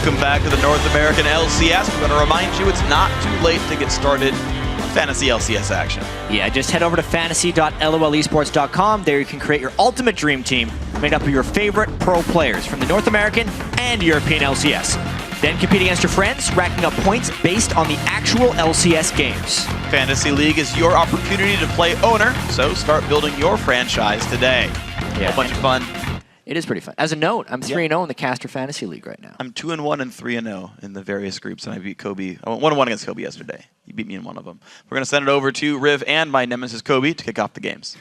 Welcome back to the North American LCS. We're going to remind you it's not too late to get started on Fantasy LCS action. Yeah, just head over to fantasy.lolesports.com. There you can create your ultimate dream team made up of your favorite pro players from the North American and European LCS. Then compete against your friends, racking up points based on the actual LCS games. Fantasy League is your opportunity to play owner, so start building your franchise today. Yeah, a bunch of fun. It is pretty fun. As a note, I'm 3-0 in the Caster Fantasy League right now. I'm 2-1 and 3-0 in the various groups, and I beat Kobe. I went 1-1 against Kobe yesterday. You beat me in one of them. We're going to send it over to Riv and my nemesis Kobe to kick off the games.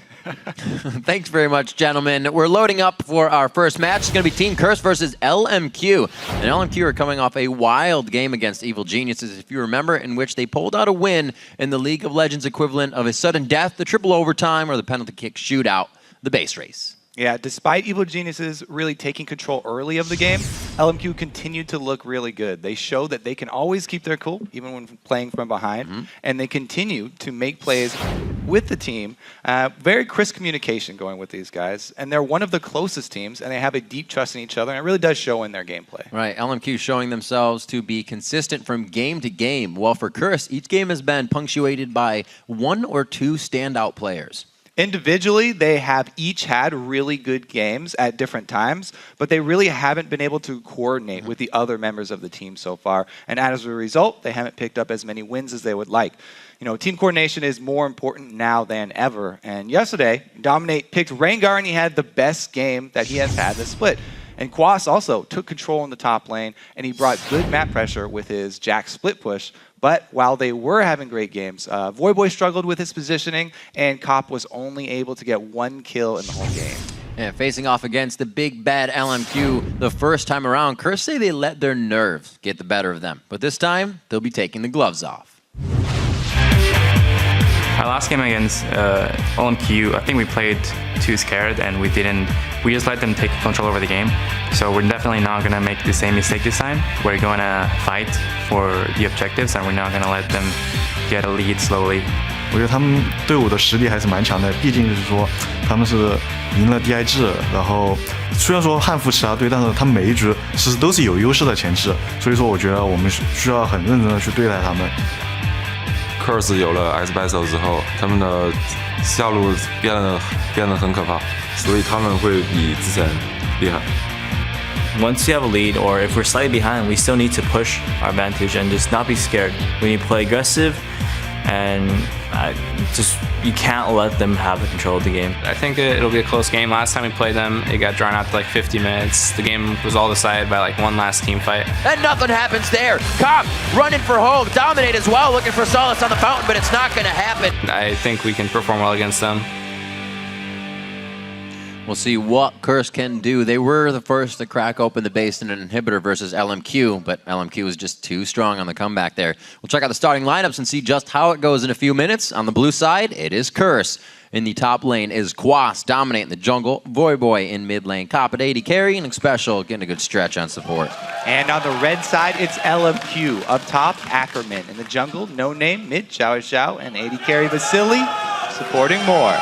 Thanks very much, gentlemen. We're loading up for our first match. It's going to be Team Curse versus LMQ. And LMQ are coming off a wild game against Evil Geniuses, if you remember, in which they pulled out a win in the League of Legends equivalent of a sudden death, the triple overtime, or the penalty kick shootout, the base race. Yeah, despite Evil Geniuses really taking control early of the game, LMQ continued to look really good. They showed that they can always keep their cool, even when playing from behind, and they continue to make plays with the team. Very crisp communication going with these guys, and they're one of the closest teams, and they have a deep trust in each other, and it really does show in their gameplay. Right, LMQ showing themselves to be consistent from game to game. Well, for Curse, each game has been punctuated by 1 or 2 standout players. Individually, they have each had really good games at different times, but they really haven't been able to coordinate with the other members of the team so far. And as a result, they haven't picked up as many wins as they would like. You know, team coordination is more important now than ever. And yesterday, Dominate picked Rengar, and he had the best game that he has had this split. And Quas also took control in the top lane, and he brought good map pressure with his Jack split push. But while they were having great games, Voyboy struggled with his positioning, and Cop was only able to get 1 kill in the whole game. And facing off against the big bad LMQ the first time around, Curse say they let their nerves get the better of them. But this time, they'll be taking the gloves off. Our last game against LMQ, I think we played too scared, and we just let them take control over the game. So we're definitely not going to make the same mistake this time. We're going to fight for the objectives, and we're not going to let them get a lead slowly. 我觉得他们队伍的实力还是蛮强的，毕竟就是说他们是赢了 DI 制，然后虽然说汉服其他队，但是他们每一局其实都是有优势的前置，所以说我觉得我们需要很认真的去对待他们。Curse 有了 Xpecial 之后，他们的下路变得很可怕，所以他们会比之前厉害。Once you have a lead, or if we're slightly behind, we still need to push our advantage and just not be scared. We need to play aggressive, and you can't let them have the control of the game. I think it'll be a close game. Last time we played them, it got drawn out to like 50 minutes. The game was all decided by like one last team fight. And nothing happens there. Cop running for home. Dominate as well, looking for solace on the fountain, but it's not going to happen. I think we can perform well against them. We'll see what Curse can do. They were the first to crack open the base in an inhibitor versus LMQ, but LMQ was just too strong on the comeback there. We'll check out the starting lineups and see just how it goes in a few minutes. On the blue side, it is Curse. In the top lane is Quas, Dominate in the jungle, Voyboy in mid lane, Cop at AD carry, and Xpecial getting a good stretch on support. And on the red side, it's LMQ. Up top, Ackerman. In the jungle, NoName, mid, XiaoWeiXiao, and AD carry Vasilii, supporting more.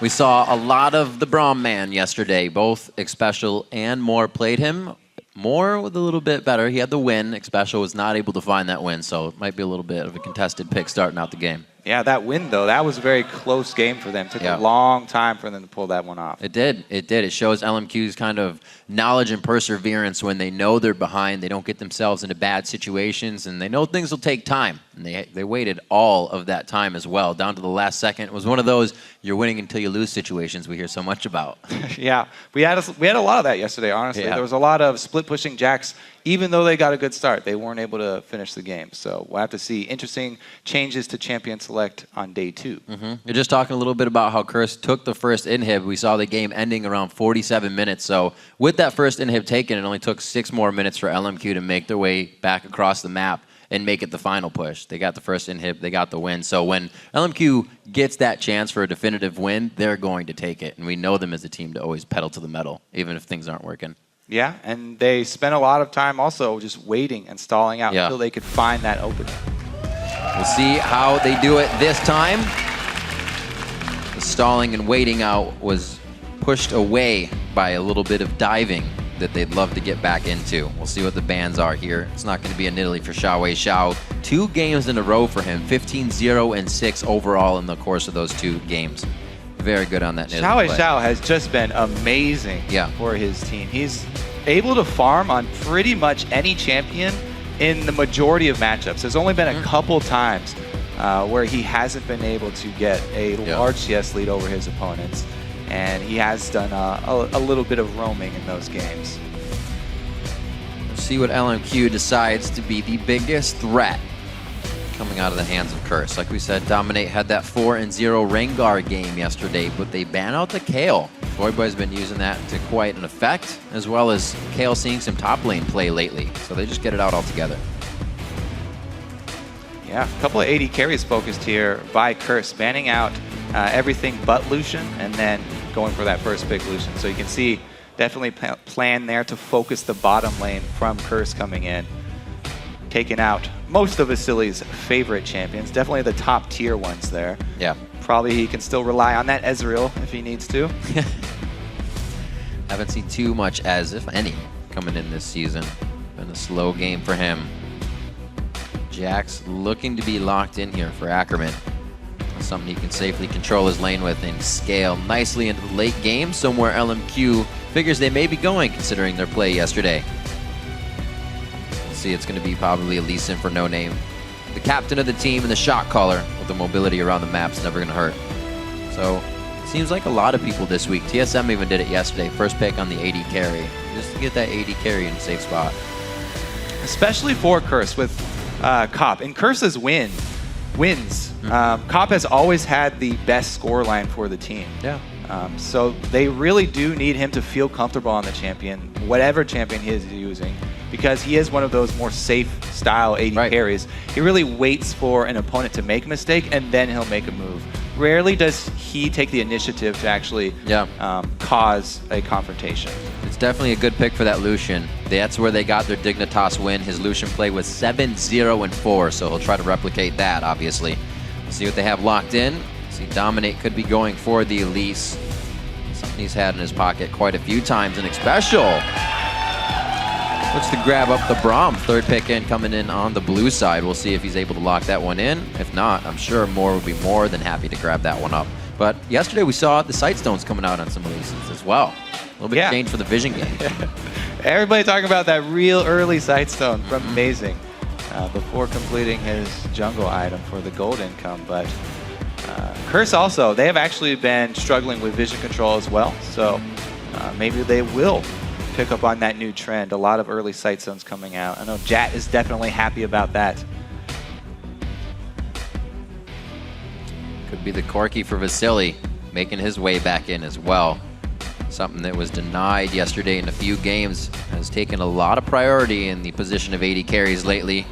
We saw a lot of the Braum man yesterday. Both Xpecial and Moore played him. Moore with a little bit better. He had the win. Xpecial was not able to find that win, so it might be a little bit of a contested pick starting out the game. Yeah, that win, though, that was a very close game for them. It took a long time for them to pull that one off. It did. It did. It shows LMQ's kind of knowledge and perseverance when they know they're behind. They don't get themselves into bad situations, and they know things will take time. And they waited all of that time as well, down to the last second. It was one of those you're winning until you lose situations we hear so much about. Yeah, we had a lot of that yesterday, honestly. Yeah. There was a lot of split-pushing Jacks. Even though they got a good start, they weren't able to finish the game. So we'll have to see interesting changes to Champion Select on day 2. You're just talking a little bit about how Curse took the first inhib. We saw the game ending around 47 minutes. So with that first inhib taken, it only took 6 more minutes for LMQ to make their way back across the map and make it the final push. They got the first inhib, they got the win. So when LMQ gets that chance for a definitive win, they're going to take it. And we know them as a team to always pedal to the metal, even if things aren't working. Yeah, and they spent a lot of time also just waiting and stalling out until they could find that opening. We'll see how they do it this time. The stalling and waiting out was pushed away by a little bit of diving that they'd love to get back into. We'll see what the bans are here. It's not going to be in Italy for XiaoWeiXiao. 2 games in a row for him, 15-0 and 6 overall in the course of those 2 games. Very good on that. XiaoWeiXiao has just been amazing for his team. He's able to farm on pretty much any champion in the majority of matchups. There's only been a couple times where he hasn't been able to get a large CS lead over his opponents, and he has done a little bit of roaming in those games. We'll see what LMQ decides to be the biggest threat coming out of the hands of Curse. Like we said, Dominate had that 4-0 Rengar game yesterday, but they ban out the Kale. Voyboy's been using that to quite an effect, as well as Kale seeing some top lane play lately. So they just get it out altogether. Yeah, a couple of AD carries focused here by Curse, banning out everything but Lucian, and then going for that first pick Lucian. So you can see definitely plan there to focus the bottom lane from Curse coming in. Taking out most of Vasilii's favorite champions, definitely the top tier ones there. Yeah. Probably he can still rely on that Ezreal if he needs to. Haven't seen too much as, if any, coming in this season. Been a slow game for him. Jax looking to be locked in here for Ackerman. Something he can safely control his lane with and scale nicely into the late game, somewhere LMQ figures they may be going considering their play yesterday. See, it's going to be probably a Lee Sin for NoName. The captain of the team and the shot caller with the mobility around the map's never going to hurt. So, it seems like a lot of people this week. TSM even did it yesterday. First pick on the AD carry. Just to get that AD carry in a safe spot. Especially for Curse with Cop. In Curse's wins, Cop has always had the best scoreline for the team. Yeah. So they really do need him to feel comfortable on the champion, whatever champion he is using, because he is one of those more safe style AD carries. He really waits for an opponent to make a mistake and then he'll make a move. Rarely does he take the initiative to actually cause a confrontation. It's definitely a good pick for that Lucian. That's where they got their Dignitas win. His Lucian play was 7-0 and 4, so he'll try to replicate that, obviously. We'll see what they have locked in. See, Dominate could be going for the Elise. Something he's had in his pocket quite a few times in Xpecial. Looks to grab up the Braum. Third pick in coming in on the blue side. We'll see if he's able to lock that one in. If not, I'm sure Moore would be more than happy to grab that one up. But yesterday we saw the Sightstones coming out on some Elises as well. A little bit of change for the Vision game. Everybody talking about that real early Sightstone from Amazing before completing his jungle item for the gold income. But Curse also, they have actually been struggling with vision control as well. So maybe they will pick up on that new trend. A lot of early Sightstones coming out. I know Jat is definitely happy about that. Could be the Corki for Vasilii, making his way back in as well. Something that was denied yesterday in a few games, has taken a lot of priority in the position of AD carries lately.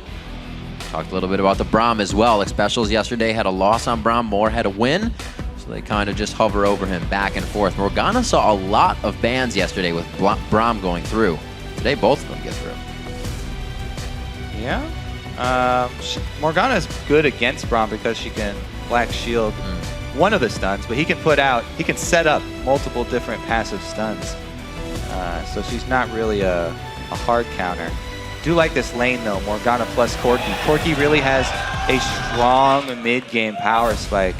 Talked a little bit about the Braum as well. Xpecials yesterday had a loss on Braum, Moore had a win. So they kind of just hover over him back and forth. Morgana saw a lot of bans yesterday with Braum going through. Today, both of them get through. Yeah. Morgana is good against Braum because she can Black Shield one of the stuns, but he can set up multiple different passive stuns. So she's not really a hard counter. Do like this lane though, Morgana plus Corki. Corki really has a strong mid-game power spike.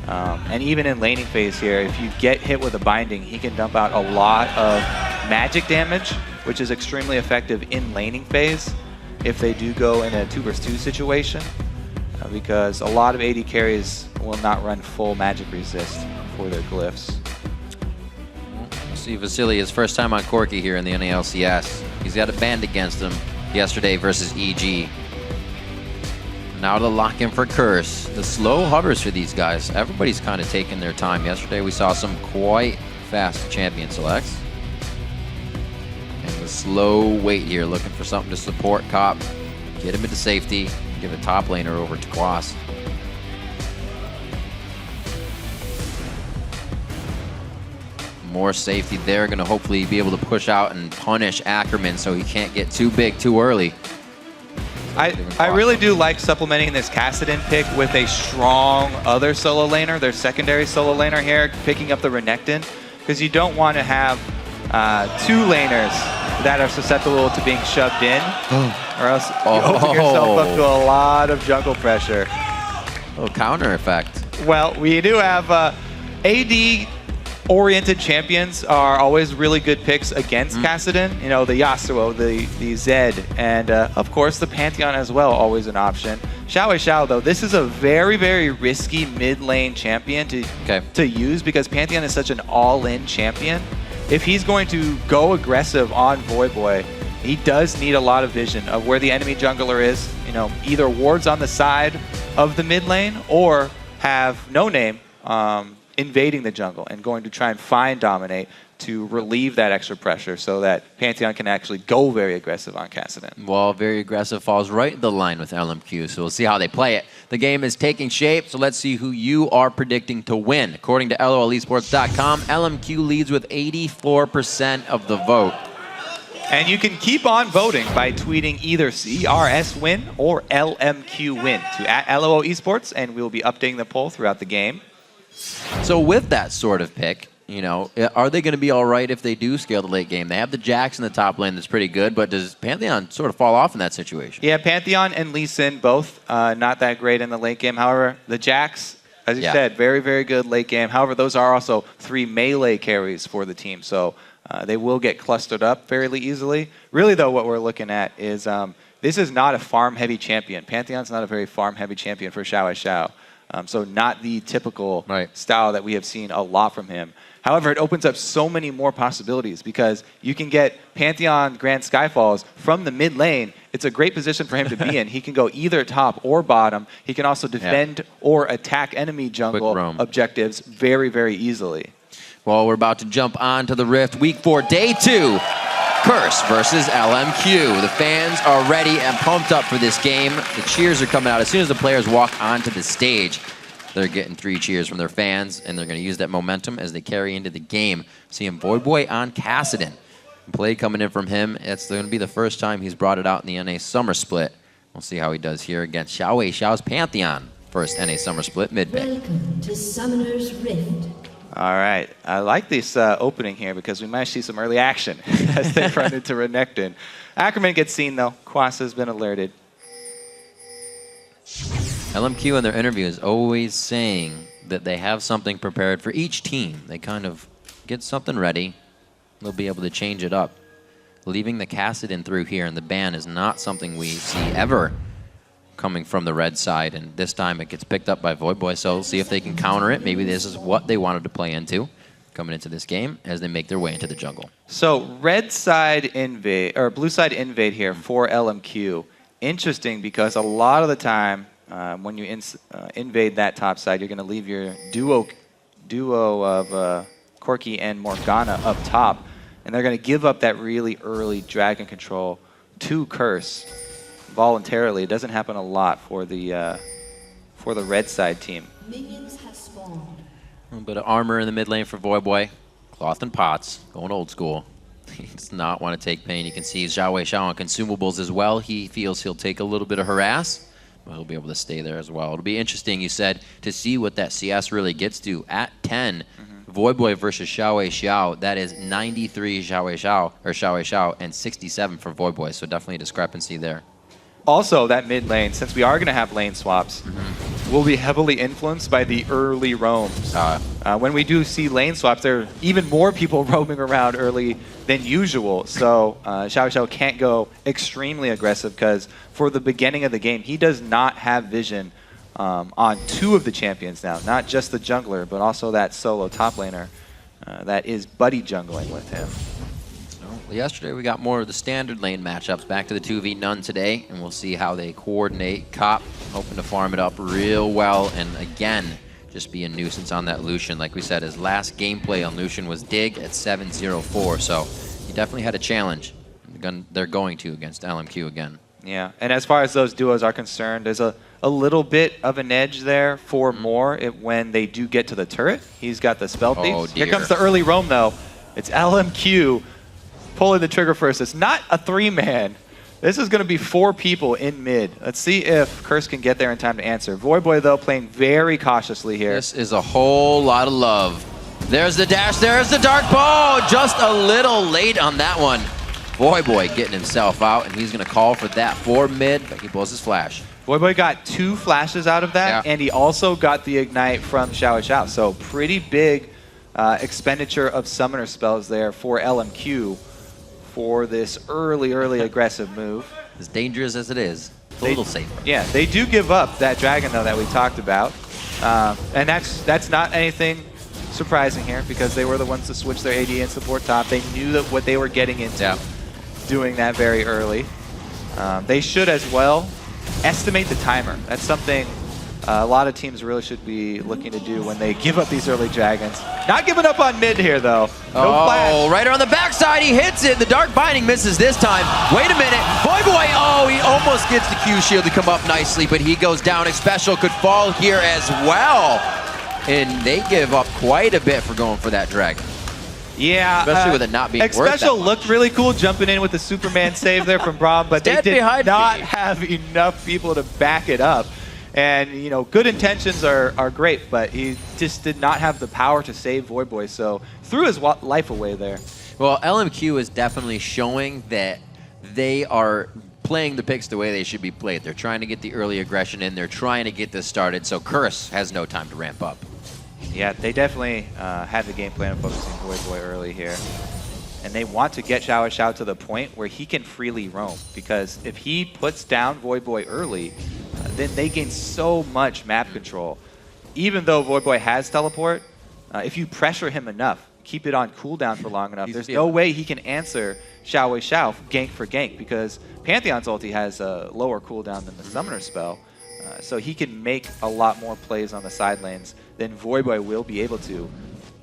And even in laning phase here, if you get hit with a binding, he can dump out a lot of magic damage, which is extremely effective in laning phase if they do go in a 2-versus-2 situation, because a lot of AD carries will not run full magic resist for their glyphs. We'll see Vasilii, his first time on Corki here in the NA LCS. He's got a band against him yesterday versus EG. Now to lock in for Curse. The slow hovers for these guys. Everybody's kind of taking their time. Yesterday we saw some quite fast champion selects. And the slow wait here, looking for something to support Cop. Get him into safety. Give a top laner over to Quas. More safety there. Going to hopefully be able to push out and punish Ackerman so he can't get too big too early. I really do like supplementing this Kassadin pick with a strong other solo laner, their secondary solo laner here, picking up the Renekton, because you don't want to have two laners that are susceptible to being shoved in, or else you open yourself up to a lot of jungle pressure. Oh, counter effect. Well, we do have AD-oriented champions are always really good picks against Kassadin. You know, the Yasuo, the Zed, and of course the Pantheon as well, always an option. XiaoWeiXiao, though, this is a very, very risky mid-lane champion to use because Pantheon is such an all-in champion. If he's going to go aggressive on Voyboy, he does need a lot of vision of where the enemy jungler is. You know, either wards on the side of the mid lane or have NoName invading the jungle and going to try and find Dominate to relieve that extra pressure so that Pantheon can actually go very aggressive on Kassadin. Well, very aggressive falls right in the line with LMQ, so we'll see how they play it. The game is taking shape, so let's see who you are predicting to win. According to LOLesports.com, LMQ leads with 84% of the vote. And you can keep on voting by tweeting either CRS win or LMQ win to @LOLesports, and we'll be updating the poll throughout the game. So with that sort of pick, you know, are they going to be all right if they do scale the late game? They have the Jax in the top lane that's pretty good, but does Pantheon sort of fall off in that situation? Yeah, Pantheon and Lee Sin both not that great in the late game. However, the Jax, as you said, very, very good late game. However, those are also 3 melee carries for the team, so they will get clustered up fairly easily. Really, though, what we're looking at is this is not a farm-heavy champion. Pantheon's not a very farm-heavy champion for XiaoWeiXiao. So not the typical style that we have seen a lot from him. However, it opens up so many more possibilities because you can get Pantheon Grand Skyfalls from the mid lane. It's a great position for him to be in. He can go either top or bottom. He can also defend or attack enemy jungle objectives very, very easily. Well, we're about to jump on to the Rift. Week 4, Day 2. Curse versus LMQ. The fans are ready and pumped up for this game. The cheers are coming out as soon as the players walk onto the stage. They're getting 3 cheers from their fans, and they're going to use that momentum as they carry into the game. Seeing Voyboy on Kassadin. Play coming in from him. It's going to be the first time he's brought it out in the NA Summer Split. We'll see how he does here against XiaoWeiXiao's Pantheon. First NA Summer Split mid-pick. Welcome to Summoner's Rift. All right. I like this opening here because we might see some early action as they run into Renekton. Ackerman gets seen, though. Quas has been alerted. LMQ in their interview is always saying that they have something prepared for each team. They kind of get something ready. They'll be able to change it up. Leaving the Kassadin through here and the ban is not something we see ever coming from the red side, and this time it gets picked up by Voyboy, so we'll see if they can counter it. Maybe this is what they wanted to play into coming into this game as they make their way into the jungle. So red side invade, or blue side invade here for LMQ. Interesting because a lot of the time when you invade that top side, you're going to leave your duo of Corki and Morgana up top, and they're going to give up that really early dragon control to Curse voluntarily. It doesn't happen a lot for the red side team. Minions have spawned. A little bit of armor in the mid lane for Voyboy. Cloth and pots, going old school. He does not want to take pain. You can see XiaoWeiXiao on consumables as well. He feels he'll take a little bit of harass, but he'll be able to stay there as well. It'll be interesting, you said, to see what that CS really gets to at 10. Voyboy versus XiaoWeiXiao. That is 93 XiaoWeiXiao and 67 for Voyboy. So definitely a discrepancy there. Also, that mid lane, since we are going to have lane swaps, will be heavily influenced by the early roams. When we do see lane swaps, there are even more people roaming around early than usual. So XiaoWeiXiao can't go extremely aggressive because for the beginning of the game, he does not have vision on 2 of the champions now. Not just the jungler, but also that solo top laner that is buddy jungling with him. Yesterday we got more of the standard lane matchups. Back to the 2v none today, and we'll see how they coordinate. Cop hoping to farm it up real well, and again, just be a nuisance on that Lucian. Like we said, his last gameplay on Lucian was Dig at 7-0-4, so he definitely had a challenge. They're going to against LMQ again. Yeah, and as far as those duos are concerned, there's a little bit of an edge there for Moore when they do get to the turret. He's got the spell thief. Oh, Here comes the early roam, though. It's LMQ pulling the trigger first. It's not a 3-man. This is going to be 4 people in mid. Let's see if Curse can get there in time to answer. Voyboy, though, playing very cautiously here. This is a whole lot of love. There's the dash. There's the dark bow. Just a little late on that one. Voyboy getting himself out, and he's going to call for that for mid, but he blows his flash. Voyboy got 2 flashes out of that, and he also got the Ignite from XiaoWeiXiao. So pretty big expenditure of summoner spells there for LMQ for this early aggressive move. As dangerous as it is, a little safer. Yeah, they do give up that dragon, though, that we talked about. And that's not anything surprising here, because they were the ones to switch their AD and support top. They knew that what they were getting into doing that very early. They should as well estimate the timer. That's something a lot of teams really should be looking to do when they give up these early dragons. Not giving up on mid here, though. No flash. Right on the backside, he hits it. The Dark Binding misses this time. Wait a minute. Voyboy, he almost gets the Q shield to come up nicely, but he goes down. Xpecial could fall here as well. And they give up quite a bit for going for that dragon. Yeah. Especially with it not being worth that Xpecial much. looked really cool jumping in with the Superman save there from Braum, but they did not have enough people to back it up. And, you know, good intentions are great, but he just did not have the power to save Voyboy, so threw his life away there. Well, LMQ is definitely showing that they are playing the picks the way they should be played. They're trying to get the early aggression in. They're trying to get this started, so Curse has no time to ramp up. Yeah, they definitely had the game plan of focusing Voyboy early here. And they want to get XiaoWeiXiao to the point where he can freely roam, because if he puts down Voyboy early, then they gain so much map control. Even though Voyboy has teleport, if you pressure him enough, keep it on cooldown for long enough, there's no way he can answer XiaoWeiXiao gank for gank, because Pantheon's ulti has a lower cooldown than the summoner spell. So he can make a lot more plays on the side lanes than Voyboy will be able to.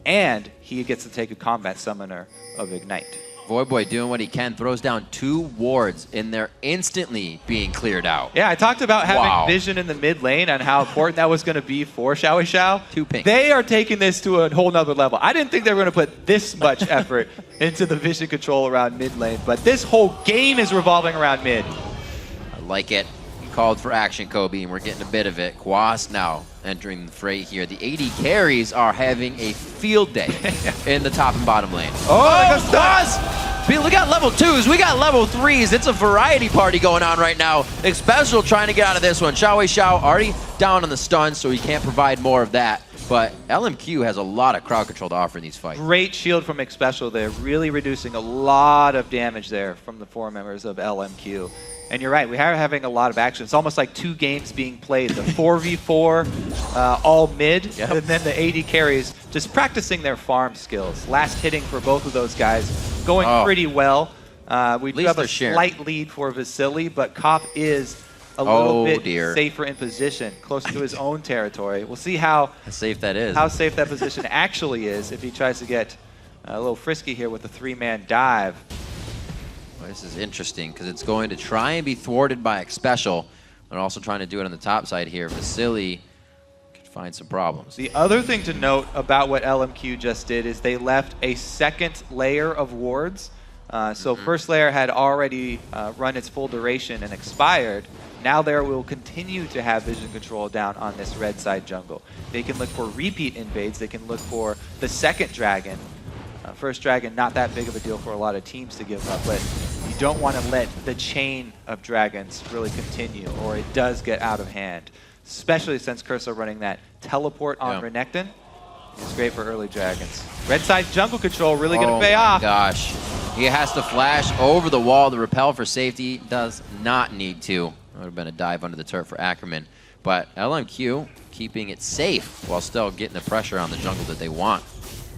And he gets to take a combat summoner of Ignite. Voyboy doing what he can, throws down 2 wards, and they're instantly being cleared out. Yeah, I talked about having vision in the mid lane and how important that was going to be for XiaoWeiXiao. 2 ping. They are taking this to a whole nother level. I didn't think they were going to put this much effort into the vision control around mid lane, but this whole game is revolving around mid. I like it. He called for action, Kobe, and we're getting a bit of it. Quas now entering the fray here. The AD carries are having a field day in the top and bottom lane. Oh, Quas! We got level 2s, we got level 3s. It's a variety party going on right now. Xpecial trying to get out of this one. XiaoWeiXiao already down on the stun, so he can't provide more of that. But LMQ has a lot of crowd control to offer in these fights. Great shield from Xpecial there, really reducing a lot of damage there from the 4 members of LMQ. And you're right, we are having a lot of action. It's almost like 2 games being played. The 4v4 all mid, and then the AD carries just practicing their farm skills. Last hitting for both of those guys going pretty well. We do have a slight lead for Vasilii, but Cop is a little bit safer in position, closer to his own territory. We'll see how safe that is. How safe that position actually is if he tries to get a little frisky here with the 3-man dive. Well, this is interesting because it's going to try and be thwarted by Xpecial, but also trying to do it on the top side here. Vasilii could find some problems. The other thing to note about what LMQ just did is they left a second layer of wards. So first layer had already run its full duration and expired. Now there will continue to have vision control down on this red side jungle. They can look for repeat invades. They can look for the second dragon. First dragon, not that big of a deal for a lot of teams to give up, but you don't want to let the chain of dragons really continue, or it does get out of hand. Especially since Curse are running that teleport on Renekton. It's great for early dragons. Red side jungle control really going to pay off. Gosh. He has to flash over the wall to repel for safety. Does not need to. That would have been a dive under the turret for Ackerman. But LMQ keeping it safe while still getting the pressure on the jungle that they want.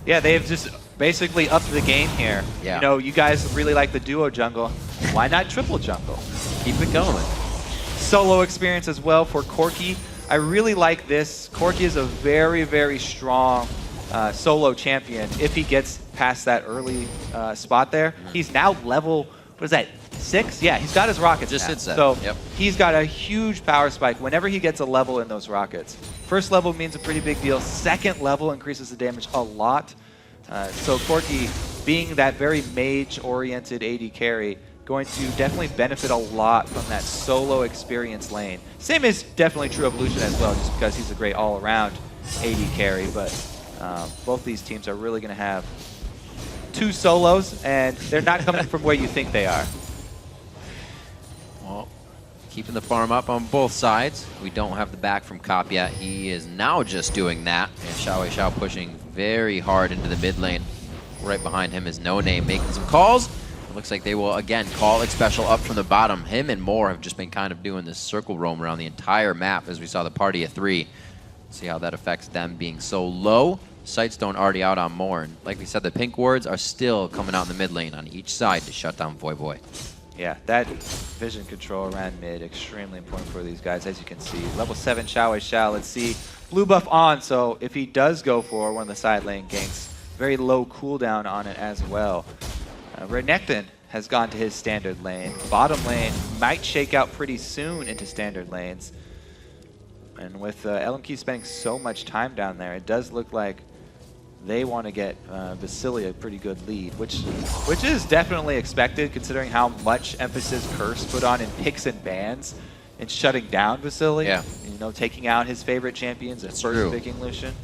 Yeah, they've just basically upped the game here. Yeah. You know, you guys really like the duo jungle. Why not triple jungle? Keep it going. Solo experience as well for Corki. I really like this. Corki is a very, very strong solo champion if he gets past that early spot there. He's now level, what is that, 6? Yeah, he's got his rockets Just now. hit 7. So he's got a huge power spike whenever he gets a level in those rockets. First level means a pretty big deal. Second level increases the damage a lot. So Corki, being that very mage-oriented AD carry, going to definitely benefit a lot from that solo experience lane. Same is definitely true of Lucian as well, just because he's a great all-around AD carry, but both these teams are really going to have 2 solos, and they're not coming from where you think they are. Well, keeping the farm up on both sides. We don't have the back from Cop yet. He is now just doing that. And XiaoWeiXiao pushing very hard into the mid lane. Right behind him is NoName making some calls. It looks like they will again call Xpecial up from the bottom. Him and Moore have just been kind of doing this circle roam around the entire map as we saw the party of 3. See how that affects them being so low. Sightstone already out on Moore. And like we said, the pink wards are still coming out in the mid lane on each side to shut down Voyboy. Yeah, that vision control around mid, extremely important for these guys, as you can see. Level 7 XiaoWeiXiao, let's see. Blue buff on, so if he does go for one of the side lane ganks, very low cooldown on it as well. Renekton has gone to his standard lane. Bottom lane might shake out pretty soon into standard lanes. And with LMQ spending so much time down there, it does look like they want to get Vasilii a pretty good lead, which is definitely expected considering how much emphasis Curse put on in picks and bans and shutting down Vasilii. Yeah. You know, taking out his favorite champions and first picking Lucian.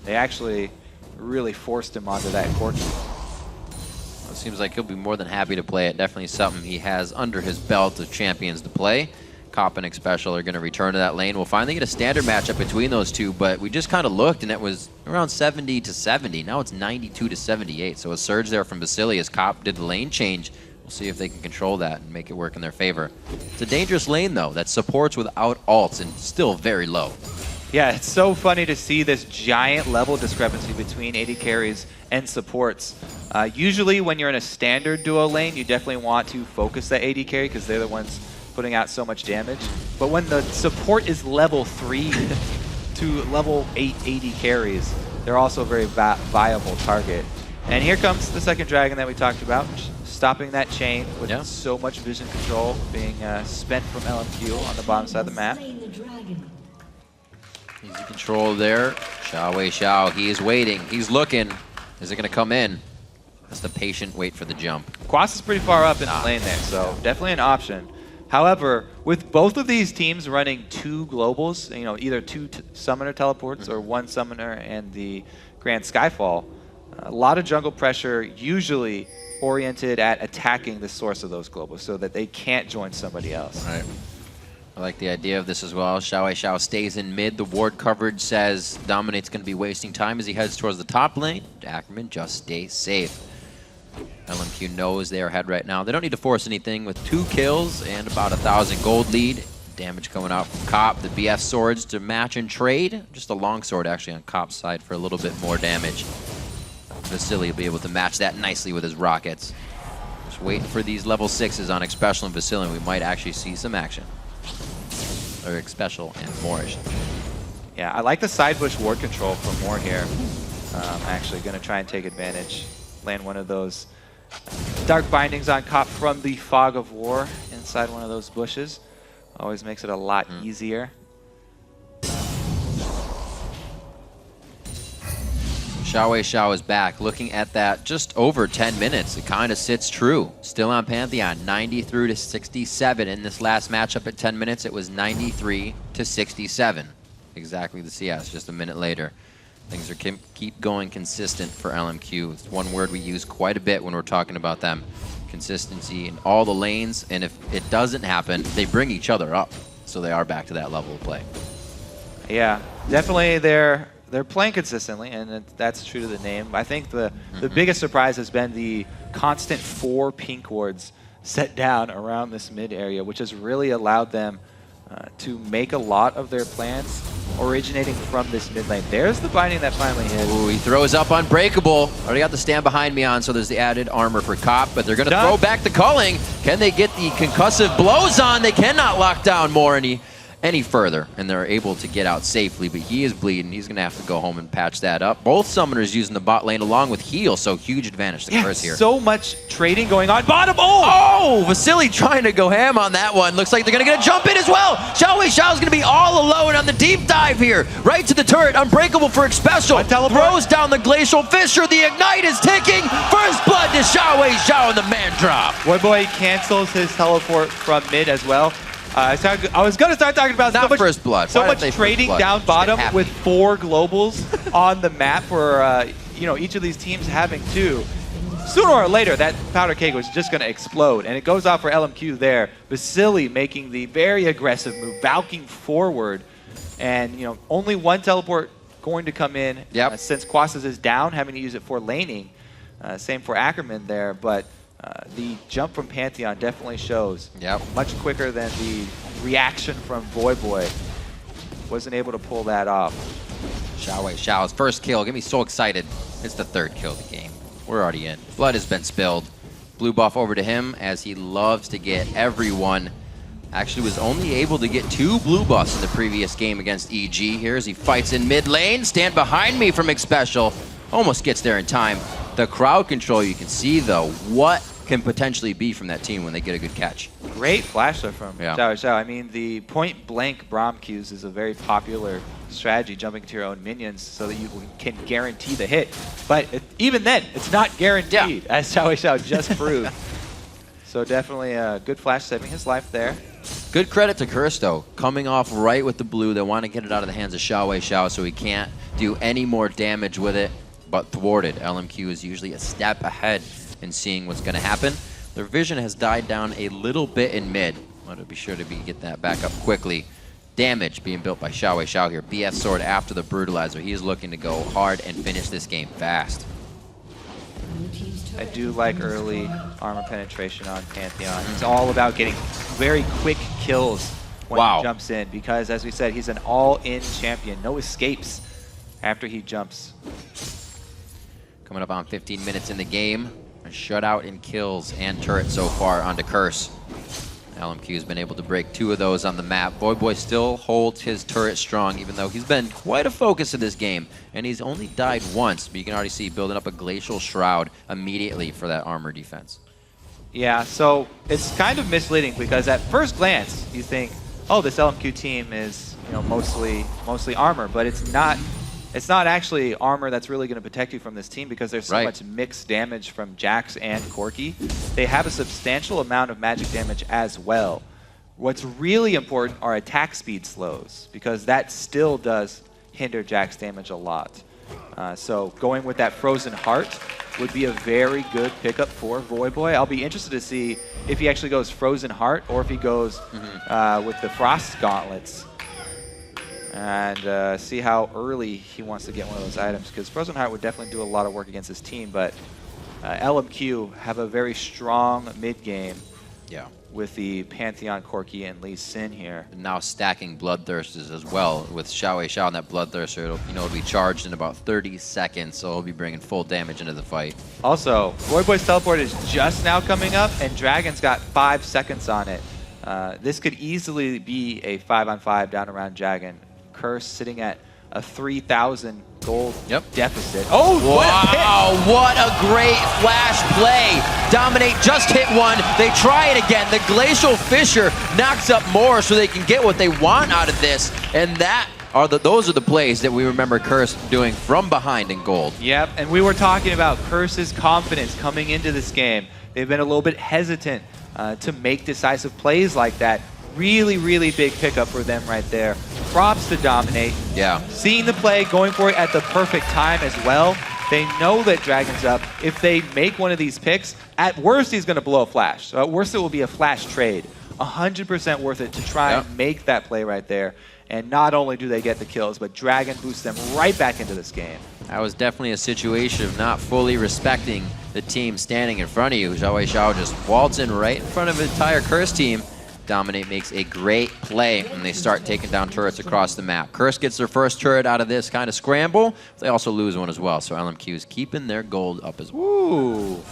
They actually really forced him onto that court. It seems like he'll be more than happy to play it. Definitely something he has under his belt of champions to play. Cop and Xpecial are going to return to that lane. We'll finally get a standard matchup between those two, but we just kind of looked and it was around 70 to 70. Now it's 92 to 78. So a surge there from Vasilii as Cop did the lane change. We'll see if they can control that and make it work in their favor. It's a dangerous lane though that supports without ults and still very low. Yeah, it's so funny to see this giant level discrepancy between AD carries and supports. Usually when you're in a standard duo lane, you definitely want to focus that AD carry because they're the ones putting out so much damage. But when the support is level 3 to level 8 AD carries, they're also a very viable target. And here comes the second dragon that we talked about, stopping that chain with so much vision control being spent from LMQ on the bottom side of the map. Easy control there. XiaoWeiXiao, he is waiting. He's looking. Is it going to come in? That's the patient wait for the jump. Quas is pretty far up in the lane there, so definitely an option. However, with both of these teams running 2 globals, you know, either 2 summoner teleports or 1 summoner and the Grand Skyfall, a lot of jungle pressure usually oriented at attacking the source of those globals so that they can't join somebody else. Right. I like the idea of this as well. XiaoWeiXiao stays in mid. The ward coverage says Dominate's going to be wasting time as he heads towards the top lane. Ackerman just stays safe. LMQ knows they are ahead right now. They don't need to force anything with 2 kills and about 1,000 gold lead. Damage coming out from Cop. The BF swords to match and trade. Just a long sword actually on Cop's side for a little bit more damage. Vasilii will be able to match that nicely with his rockets. Just waiting for these level 6s on Xpecial and Vasilii. We might actually see some action. Or Xpecial and Moorish. Yeah, I like the side bush ward control for Moore here. Actually going to try and take advantage. Land one of those dark bindings on Cop from the fog of war inside one of those bushes. Always makes it a lot easier. XiaoWeiXiao is back. Looking at that just over 10 minutes, it kind of sits true. Still on Pantheon, 93 to 67. In this last matchup at 10 minutes, it was 93 to 67. Exactly the CS just a minute later. Things are keep going consistent for LMQ. It's one word we use quite a bit when we're talking about them. Consistency in all the lanes, and if it doesn't happen, they bring each other up. So they are back to that level of play. Yeah, definitely they're playing consistently, and that's true to the name. I think the biggest surprise has been the constant 4 pink wards set down around this mid area, which has really allowed them to make a lot of their plans originating from this mid lane. There's the binding that finally hit. Ooh, he throws up Unbreakable. Already got the stand behind me on, so there's the added armor for Cop, but they're going to throw back the culling. Can they get the concussive blows on? They cannot lock down Moore any further, and they're able to get out safely, but he is bleeding. He's going to have to go home and patch that up. Both summoners using the bot lane along with heal, so huge advantage to Curse here. So much trading going on. Bottom, Vasilii trying to go ham on that one. Looks like they're going to get a jump in as well. XiaoWeiXiao is going to be all alone on the deep dive here. Right to the turret, Unbreakable for Xpecial. Throws down the Glacial Fissure. The Ignite is ticking. First blood to XiaoWeiXiao and the man drop. Voyboy cancels his teleport from mid as well. I was going to start talking about Not first blood. So much trading down bottom with 4 globals on the map for each of these teams having 2, sooner or later that powder keg was just going to explode. And it goes off for LMQ there. Vasilii making the very aggressive move, valking forward. And, only one teleport going to come in since Quas is down, having to use it for laning. Same for Ackerman there, but the jump from Pantheon definitely shows. Much quicker than the reaction from Voyboy. Wasn't able to pull that off. XiaoWeiXiao's first kill. Get me so excited. It's the 3rd kill of the game. We're already in. Blood has been spilled. Blue buff over to him as he loves to get everyone. Actually was only able to get 2 blue buffs in the previous game against EG here as he fights in mid lane. Stand behind me from Xpecial. Almost gets there in time. The crowd control you can see though, what can potentially be from that team when they get a good catch. Great flash though from Xiao. I mean, the point blank Braum Qs is a very popular strategy, jumping to your own minions so that you can guarantee the hit. But even then, it's not guaranteed, as Xiao just proved. So definitely a good flash saving his life there. Good credit to Curse though, coming off right with the blue. They want to get it out of the hands of XiaoWeiXiao so he can't do any more damage with it, but thwarted. LMQ is usually a step ahead in seeing what's going to happen. Their vision has died down a little bit in mid. Want to be sure to get that back up quickly. Damage being built by XiaoWeiXiao here. BF sword after the brutalizer. He is looking to go hard and finish this game fast. I do like early armor penetration on Pantheon. It's all about getting very quick kills when he jumps in, because as we said, he's an all-in champion. No escapes after he jumps. Coming up on 15 minutes in the game. A shutout in kills and turrets so far onto Curse. LMQ has been able to break 2 of those on the map. Voyboy still holds his turret strong, even though he's been quite a focus of this game. And he's only died once, but you can already see building up a Glacial Shroud immediately for that armor defense. Yeah, so it's kind of misleading because at first glance, you think, oh, this LMQ team is mostly armor, but it's not. It's not actually armor that's really going to protect you from this team because there's so much mixed damage from Jax and Corki. They have a substantial amount of magic damage as well. What's really important are attack speed slows, because that still does hinder Jax damage a lot. So going with that Frozen Heart would be a very good pickup for Voyboy. I'll be interested to see if he actually goes Frozen Heart or if he goes with the Frost Gauntlets. And see how early he wants to get one of those items, because Frozen Heart would definitely do a lot of work against his team, but LMQ have a very strong mid-game with the Pantheon, Corki, and Lee Sin here. And now stacking Bloodthirsters as well with XiaoWeiXiao and that Bloodthirster. It'll be charged in about 30 seconds, so he'll be bringing full damage into the fight. Also, Voyboy's teleport is just now coming up, and Dragon's got 5 seconds on it. This could easily be a 5-on-5 down around Dragon. Curse sitting at a 3,000 gold deficit. Oh, wow, what a great flash play. Dominate just hit one. They try it again. The Glacial Fissure knocks up more so they can get what they want out of this. And those are the plays that we remember Curse doing from behind in gold. Yep, and we were talking about Curse's confidence coming into this game. They've been a little bit hesitant to make decisive plays like that. Really, really big pickup for them right there. Props to Dominate. Seeing the play, going for it at the perfect time as well. They know that Dragon's up. If they make one of these picks, at worst he's going to blow a flash. So at worst it will be a flash trade. 100% worth it to try and make that play right there. And not only do they get the kills, but Dragon boosts them right back into this game. That was definitely a situation of not fully respecting the team standing in front of you. XiaoWeiXiao just waltz in right in front of the entire Curse team. Dominate makes a great play when they start taking down turrets across the map. Curse gets their first turret out of this kind of scramble. They also lose one as well, so LMQ is keeping their gold up as well. Ooh,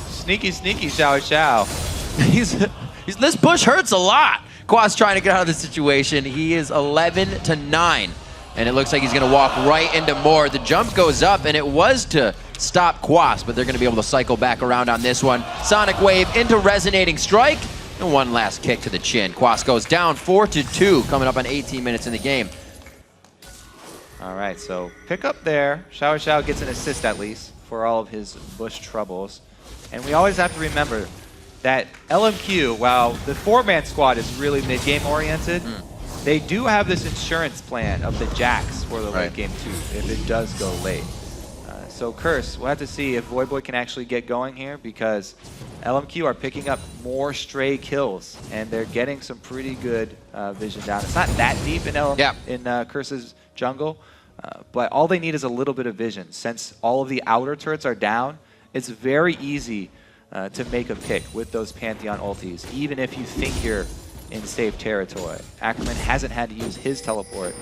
sneaky, sneaky XiaoWeiXiao. This push hurts a lot. Quas trying to get out of the situation. He is 11-9, and it looks like he's going to walk right into more. The jump goes up, and it was to stop Quas, but they're going to be able to cycle back around on this one. Sonic Wave into Resonating Strike. And one last kick to the chin. Quas goes down 4-2, coming up on 18 minutes in the game. All right, so pick up there. XiaoWeiXiao gets an assist at least for all of his bush troubles. And we always have to remember that LMQ, while the 4-man squad is really mid-game oriented, they do have this insurance plan of the Jax for the late game too, if it does go late. So Curse, we'll have to see if Voyboy can actually get going here, because LMQ are picking up more stray kills, and they're getting some pretty good vision down. It's not that deep in Curse's jungle, but all they need is a little bit of vision. Since all of the outer turrets are down, it's very easy to make a pick with those Pantheon ultis, even if you think you're in safe territory. Ackerman hasn't had to use his teleport,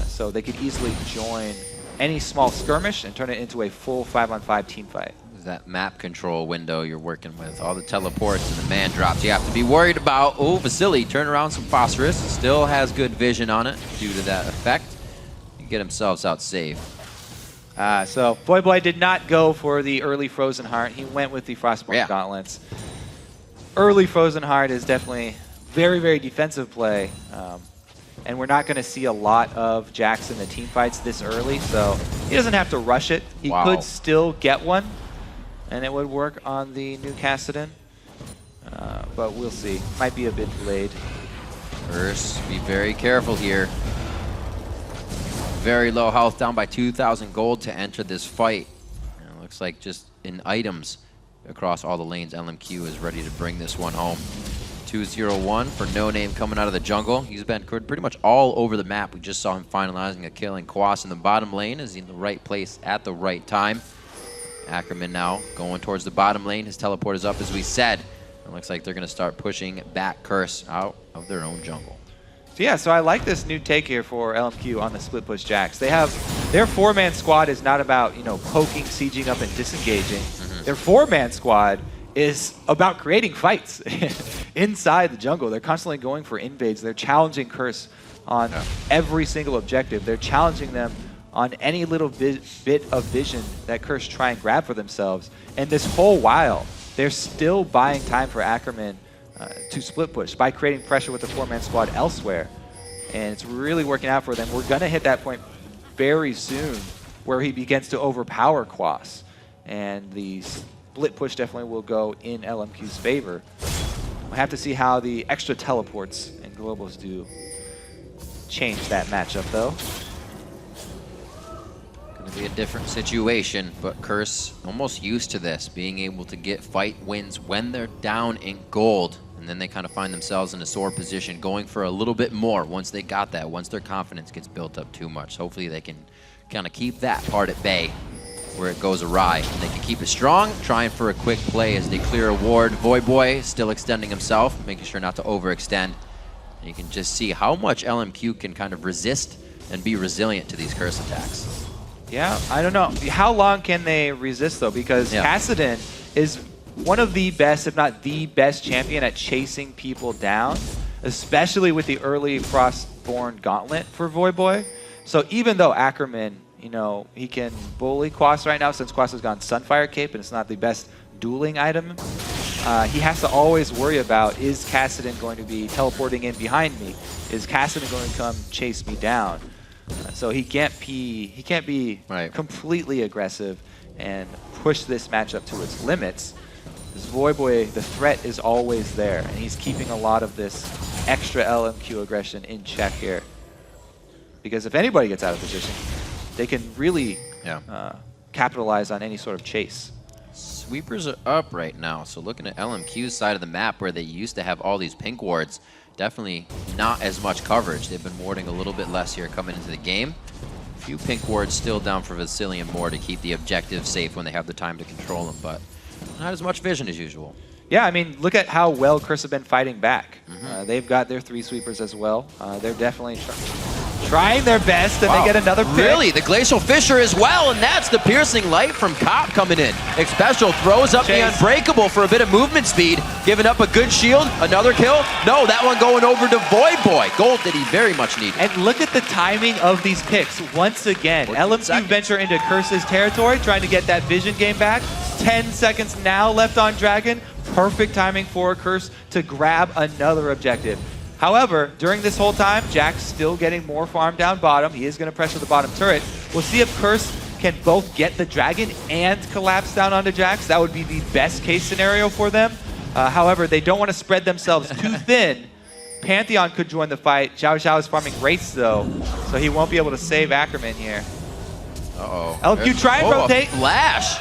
so they could easily join any small skirmish and turn it into a full 5-on-5 team fight. That map control window you're working with, all the teleports and the man drops you have to be worried about. Oh, Vasilii turn around some phosphorus, still has good vision on it due to that effect. You get themselves out safe. So Voyboy did not go for the early Frozen Heart. He went with the Frostborn Gauntlets. Early Frozen Heart is definitely very, very defensive play. And we're not going to see a lot of Jax in the team fights this early, so he doesn't have to rush it. He could still get one, and it would work on the new Kassadin. But we'll see. Might be a bit delayed. Curse, be very careful here. Very low health, down by 2,000 gold to enter this fight. And it looks like just in items across all the lanes, LMQ is ready to bring this one home. 2-0-1 for NoName coming out of the jungle. He's been pretty much all over the map. We just saw him finalizing a kill in Quas in the bottom lane. Is he in the right place at the right time? Ackerman now going towards the bottom lane. His teleport is up, as we said. It looks like they're going to start pushing back Curse out of their own jungle. So yeah, so I like this new take here for LMQ on the split push Jax. They have their 4-man squad is not about, you know, poking, sieging up, and disengaging. Their 4-man squad is about creating fights inside the jungle. They're constantly going for invades. They're challenging Curse on every single objective. They're challenging them on any little bit of vision that Curse try and grab for themselves. And this whole while, they're still buying time for Ackerman to split push by creating pressure with the 4-man squad elsewhere. And it's really working out for them. We're going to hit that point very soon where he begins to overpower Quas. And the split push definitely will go in LMQ's favor. We'll have to see how the extra teleports and globals do change that matchup, though. Going to be a different situation, but Curse almost used to this, being able to get fight wins when they're down in gold. And then they kind of find themselves in a sore position, going for a little bit more once they got that, once their confidence gets built up too much. Hopefully they can kind of keep that part at bay where it goes awry. And they can keep it strong, trying for a quick play as they clear a ward. Voyboy still extending himself, making sure not to overextend. And you can just see how much LMQ can kind of resist and be resilient to these Curse attacks. Yeah, I don't know. How long can they resist, though? Because Kassadin is one of the best, if not the best champion at chasing people down, especially with the early Frostborn Gauntlet for Voyboy. So even though Ackerman, you know, he can bully Quas right now since Quas has gone Sunfire Cape and it's not the best dueling item, he has to always worry about, is Kassadin going to be teleporting in behind me? Is Kassadin going to come chase me down? So he can't be completely aggressive and push this matchup to its limits. Because Voyboy, the threat is always there, and he's keeping a lot of this extra LMQ aggression in check here. Because if anybody gets out of position, they can really capitalize on any sort of chase. Sweepers are up right now, so looking at LMQ's side of the map where they used to have all these pink wards, definitely not as much coverage. They've been warding a little bit less here coming into the game. A few pink wards still down for Vasilii and more to keep the objective safe when they have the time to control them, but not as much vision as usual. Yeah, I mean, look at how well Curse have been fighting back. They've got their 3 sweepers as well. They're definitely trying their best, and they get another pick. Really? The Glacial Fissure as well, and that's the Piercing Light from Cop coming in. Xpecial throws up the Unbreakable for a bit of movement speed, giving up a good shield, another kill. No, that one going over to Voyboy. Gold that he very much needed. And look at the timing of these picks. Once again, LMQ venture into Curse's territory, trying to get that vision game back. 10 seconds now left on Dragon. Perfect timing for Curse to grab another objective. However, during this whole time, Jack's still getting more farm down bottom. He is going to pressure the bottom turret. We'll see if Curse can both get the Dragon and collapse down onto Jax. That would be the best case scenario for them. However, they don't want to spread themselves too thin. Pantheon could join the fight. XiaoWeiXiao is farming Wraiths, though, so he won't be able to save Ackerman here. Uh-oh. LMQ try and rotate. Flash.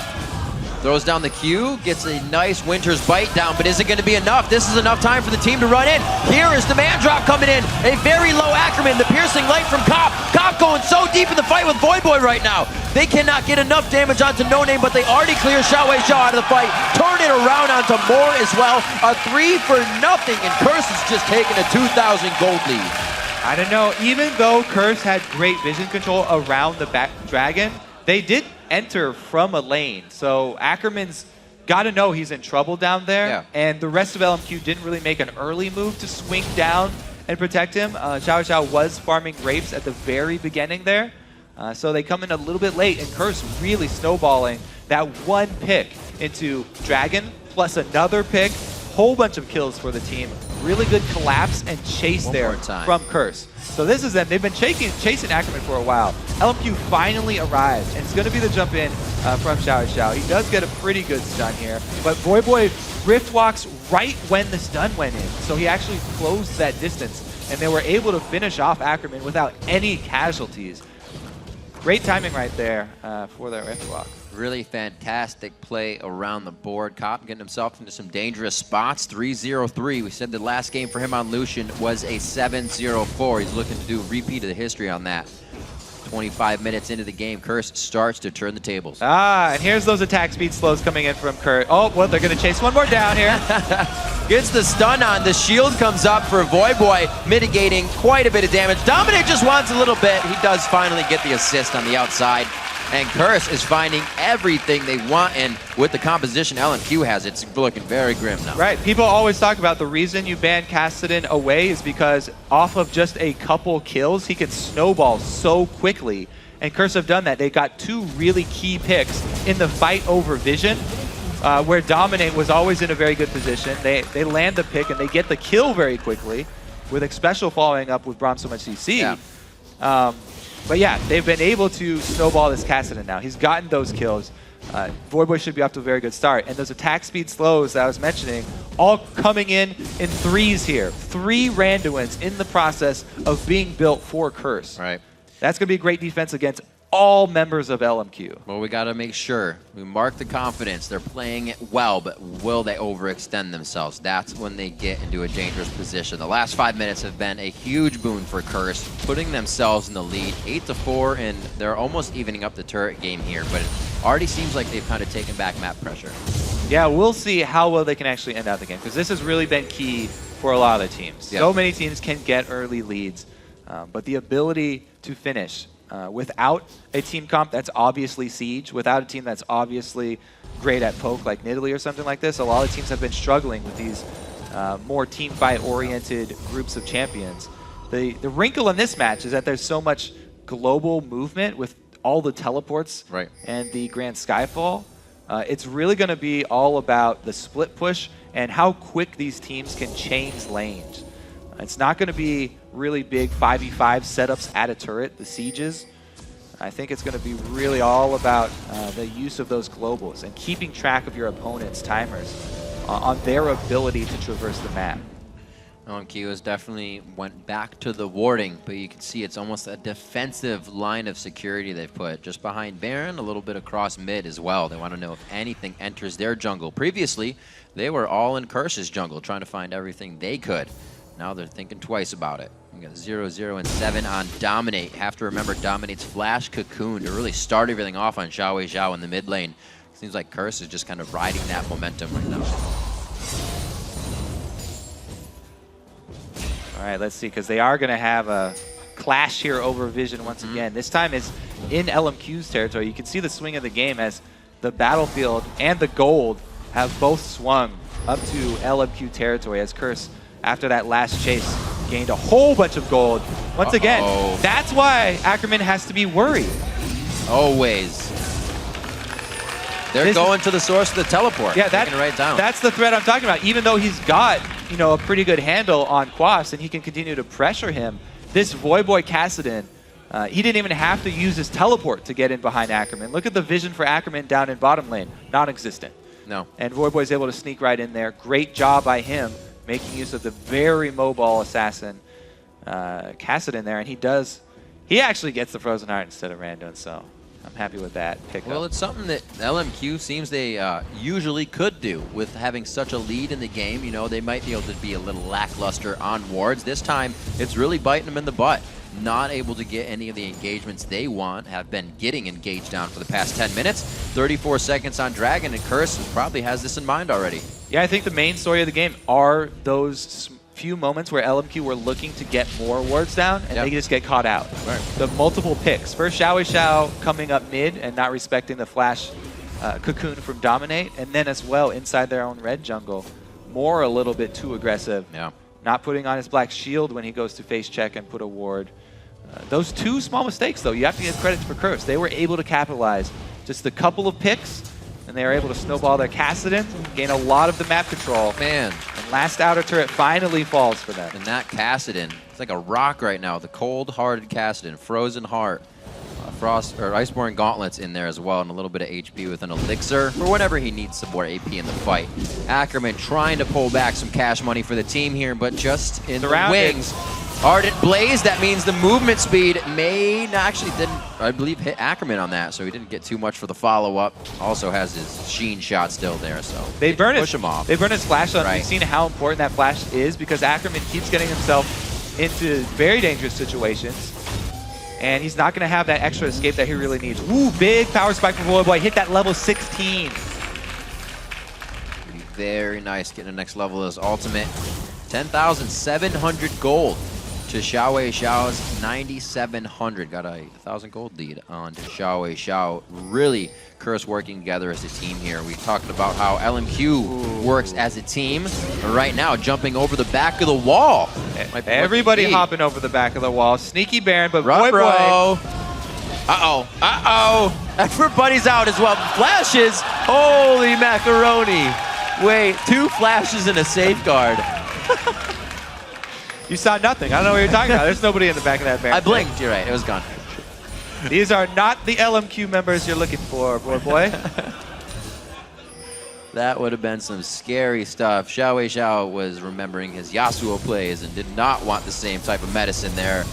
Throws down the Q, gets a nice Winter's Bite down, but is it going to be enough? This is enough time for the team to run in. Here is the man drop coming in. A very low Ackerman, the piercing light from Cop. Cop going so deep in the fight with Voyboy right now. They cannot get enough damage onto NoName, but they already clear XiaoWeiXiao out of the fight. Turn it around onto more as well. A 3-0, and Curse is just taking a 2,000 gold lead. I don't know. Even though Curse had great vision control around the back dragon, they did enter from a lane. So Ackerman's got to know he's in trouble down there. Yeah. And the rest of LMQ didn't really make an early move to swing down and protect him. XiaoWeiXiao was farming grapes at the very beginning there. So they come in a little bit late, and Curse really snowballing that one pick into Dragon, plus another pick. Whole bunch of kills for the team. Really good collapse and chase there from Curse. So this is them. They've been chasing Ackerman for a while. LMQ finally arrives, and it's going to be the jump in from XiaoWeiXiao. He does get a pretty good stun here, but Voyboy Rift walks right when the stun went in. So he actually closed that distance, and they were able to finish off Ackerman without any casualties. Great timing right there for that Rift walk. Really fantastic play around the board. Cop getting himself into some dangerous spots. 3-0-3. We said the last game for him on Lucian was a 7-0-4. He's looking to do a repeat of the history on that. 25 minutes into the game, Curse starts to turn the tables. And here's those attack speed slows coming in from Curse. Oh, well, they're going to chase one more down here. Gets the stun on. The shield comes up for Voyboy, mitigating quite a bit of damage. Dominate just wants a little bit. He does finally get the assist on the outside. And Curse is finding everything they want, and with the composition LMQ has, it's looking very grim now. Right. People always talk about the reason you ban Qi-Lin away is because off of just a couple kills, he can snowball so quickly. And Curse have done that. They got two really key picks in the fight over Vision, where Dominate was always in a very good position. They land the pick, and they get the kill very quickly, with Xpecial following up with Braum so much CC. Yeah. But yeah, they've been able to snowball this Qi-Lin now. He's gotten those kills. Voyboy should be off to a very good start. And those attack speed slows that I was mentioning, all coming in threes here. 3 Randuins in the process of being built for Curse. Right. That's going to be great defense against all members of LMQ. Well, we got to make sure we mark the confidence. They're playing it well, but will they overextend themselves? That's when they get into a dangerous position. The last 5 minutes have been a huge boon for Curse, putting themselves in the lead 8-4, and they're almost evening up the turret game here, but it already seems like they've kind of taken back map pressure. Yeah, we'll see how well they can actually end out the game, because this has really been key for a lot of the teams. Yep. So many teams can get early leads, but the ability to finish without a team comp that's obviously Siege, without a team that's obviously great at poke like Nidalee or something like this, a lot of teams have been struggling with these more team fight oriented groups of champions. The wrinkle in this match is that there's so much global movement with all the teleports and the Grand Skyfall. It's really going to be all about the split push and how quick these teams can change lanes. It's not going to be really big 5v5 setups at a turret, the sieges. I think it's going to be really all about the use of those globals and keeping track of your opponent's timers on their ability to traverse the map. LMQ has definitely went back to the warding, but you can see it's almost a defensive line of security they've put just behind Baron, a little bit across mid as well. They want to know if anything enters their jungle. Previously, they were all in Curse's jungle, trying to find everything they could. Now they're thinking twice about it. We got 0-0 and 7 on Dominate. Have to remember Dominate's flash cocoon to really start everything off on XiaoWeiXiao in the mid lane. Seems like Curse is just kind of riding that momentum right now. All right, let's see, because they are going to have a clash here over Vision once again. This time it's in LMQ's territory. You can see the swing of the game as the battlefield and the gold have both swung up to LMQ territory as Curse, after that last chase, gained a whole bunch of gold. Once again, that's why Ackerman has to be worried. Always. They're going to the source of the teleport. Yeah, that's the threat I'm talking about. Even though he's got, you know, a pretty good handle on Quas and he can continue to pressure him, this Voyboy Qi-Lin, he didn't even have to use his teleport to get in behind Ackerman. Look at the vision for Ackerman down in bottom lane. Non-existent. No. And Voyboy's able to sneak right in there. Great job by him, making use of the very mobile assassin Qi-Lin there, and he actually gets the Frozen Heart instead of Randuin, so I'm happy with that pickup. Well, it's something that LMQ seems they usually could do with having such a lead in the game. You know, they might be able to be a little lackluster on wards. This time, it's really biting them in the butt. Not able to get any of the engagements they want, have been getting engaged down for the past 10 minutes. 34 seconds on Dragon, and Curse probably has this in mind already. Yeah, I think the main story of the game are those few moments where LMQ were looking to get more wards down, and they just get caught out. Right. The multiple picks. First, XiaoWeiXiao coming up mid and not respecting the flash cocoon from Dominate, and then as well inside their own red jungle. More a little bit too aggressive. Yeah. Not putting on his black shield when he goes to face check and put a ward. Those two small mistakes, though, you have to give credit for Curse. They were able to capitalize. Just a couple of picks, and they were able to snowball their Kassadin, gain a lot of the map control. Man. And last outer turret finally falls for them. And that Kassadin, it's like a rock right now. The cold-hearted Kassadin, Frozen Heart, Frost or Iceborne Gauntlets in there as well, and a little bit of HP with an Elixir for whenever he needs some more AP in the fight. Ackerman trying to pull back some cash money for the team here, but just in the wings. Ardent Blaze, that means the movement speed may not actually didn't, I believe, hit Ackerman on that, so he didn't get too much for the follow-up. Also has his Xian shot still there, so they push him off. They burn his flash on. Right. We've seen how important that flash is because Ackerman keeps getting himself into very dangerous situations, and he's not going to have that extra escape that he really needs. Ooh, big power spike from Voyboy. Hit that level 16. Very nice, getting the next level of his ultimate. 10,700 gold to XiaoWeiXiao's 9,700. Got a 1,000 gold lead on to XiaoWeiXiao. Really, Curse working together as a team here. We talked about how LMQ works as a team. Right now, jumping over the back of the wall. Everybody hopping over the back of the wall. Sneaky Baron, but Voyboy. Uh-oh. Uh-oh. Everybody's out as well. Flashes. Holy macaroni. Wait, 2 flashes and a safeguard. You saw nothing. I don't know what you're talking about. There's nobody in the back of that Baron. I blinked. You're right. It was gone. These are not the LMQ members you're looking for, boy. That would have been some scary stuff. XiaoWeiXiao was remembering his Yasuo plays and did not want the same type of medicine there.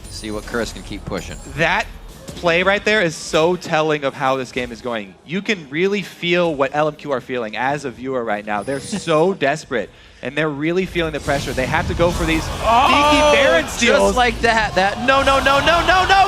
See what Curse can keep pushing. That play right there is so telling of how this game is going. You can really feel what LMQ are feeling as a viewer right now. They're so desperate, and they're really feeling the pressure. They have to go for these sneaky Baron steals. Just like that. That no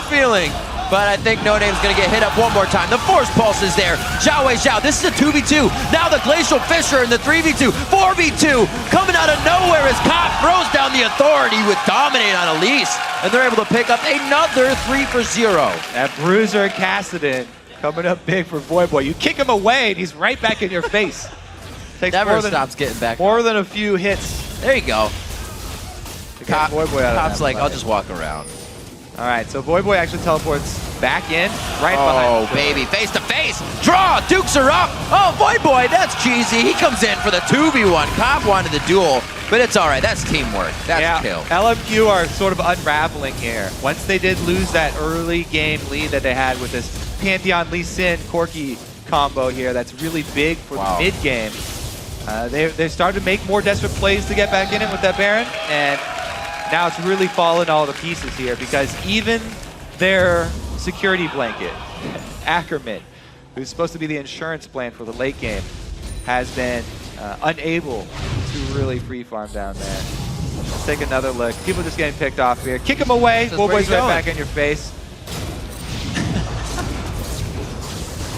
feeling. But I think NoName's going to get hit up one more time. The Force Pulse is there. XiaoWeiXiao, this is a 2v2. Now the Glacial Fissure in the 3v2. 4v2 coming out of nowhere as Cop throws down the Authority with Dominate on Elise. And they're able to pick up another 3 for 0. That Bruiser Kassadin coming up big for Voyboy. You kick him away, and he's right back in your face. Takes Never stops getting back. More than a few hits. There you go. Voyboy out of Cop's that like, fight. I'll just walk around. All right, so Voyboy actually teleports back in, right behind. Oh, baby, face to face. Draw, dukes are up. Oh, Voyboy, that's cheesy. He comes in for the 2v1. Cop wanted the duel, but it's all right. That's teamwork. That's a kill. LMQ are sort of unraveling here. Once they did lose that early game lead that they had with this Pantheon Lee Sin Corki combo here, that's really big for the mid game. They started to make more desperate plays to get back in it with that Baron, and now it's really fallen all to pieces here because even their security blanket, Ackerman, who's supposed to be the insurance plan for the late game, has been unable to really free farm down there. Let's take another look. People just getting picked off here. Kick him away. Voyboy's right back in your face.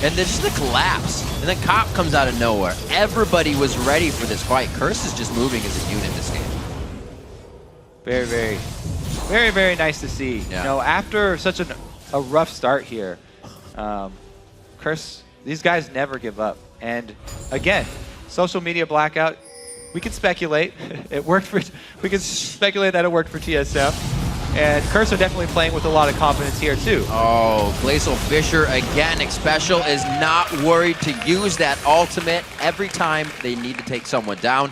And then just the collapse. And then Cop comes out of nowhere. Everybody was ready for this fight. Curse is just moving as a unit this game. Very nice to see. Yeah. You know, after such a rough start here, Curse, these guys never give up. And again, social media blackout, we can speculate. We can speculate that it worked for TSM. And Curse are definitely playing with a lot of confidence here too. Oh, Glacial Fissure again. Xpecial is not worried to use that ultimate every time they need to take someone down.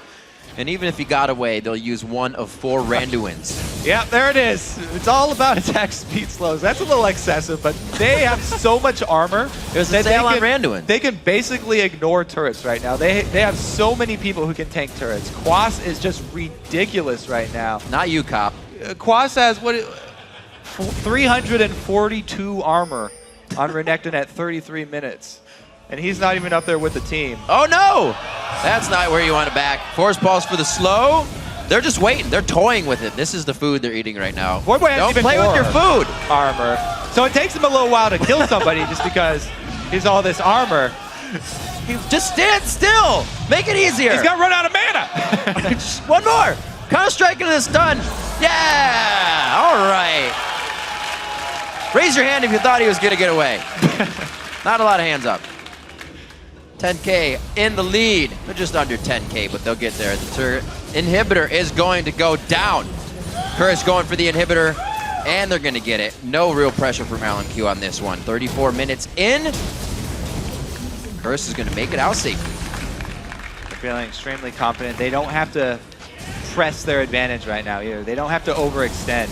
And even if he got away, they'll use one of 4 Randuins. Yeah, there it is. It's all about attack speed slows. That's a little excessive, but they have so much armor. There's a sale on Randuin. They can basically ignore turrets right now. They have so many people who can tank turrets. Quas is just ridiculous right now. Not you, Cop. Quas has 342 armor on Renekton at 33 minutes. And he's not even up there with the team. Oh no! That's not where you want to back. Force pulse for the slow. They're just waiting. They're toying with it. This is the food they're eating right now. Voyboy has Don't even play with more your food. armor. So it takes him a little while to kill somebody just because he's all this armor. Just stand still. Make it easier. He's gonna run out of mana. Just one more. Counter-strike into the stun. Yeah! All right. Raise your hand if you thought he was going to get away. Not a lot of hands up. 10K in the lead. They're just under 10K, but they'll get there. The turret inhibitor is going to go down. Curse going for the inhibitor, and they're going to get it. No real pressure from LMQ on this one. 34 minutes in. Curse is going to make it out safely. They're feeling extremely confident. They don't have to press their advantage right now either. They don't have to overextend.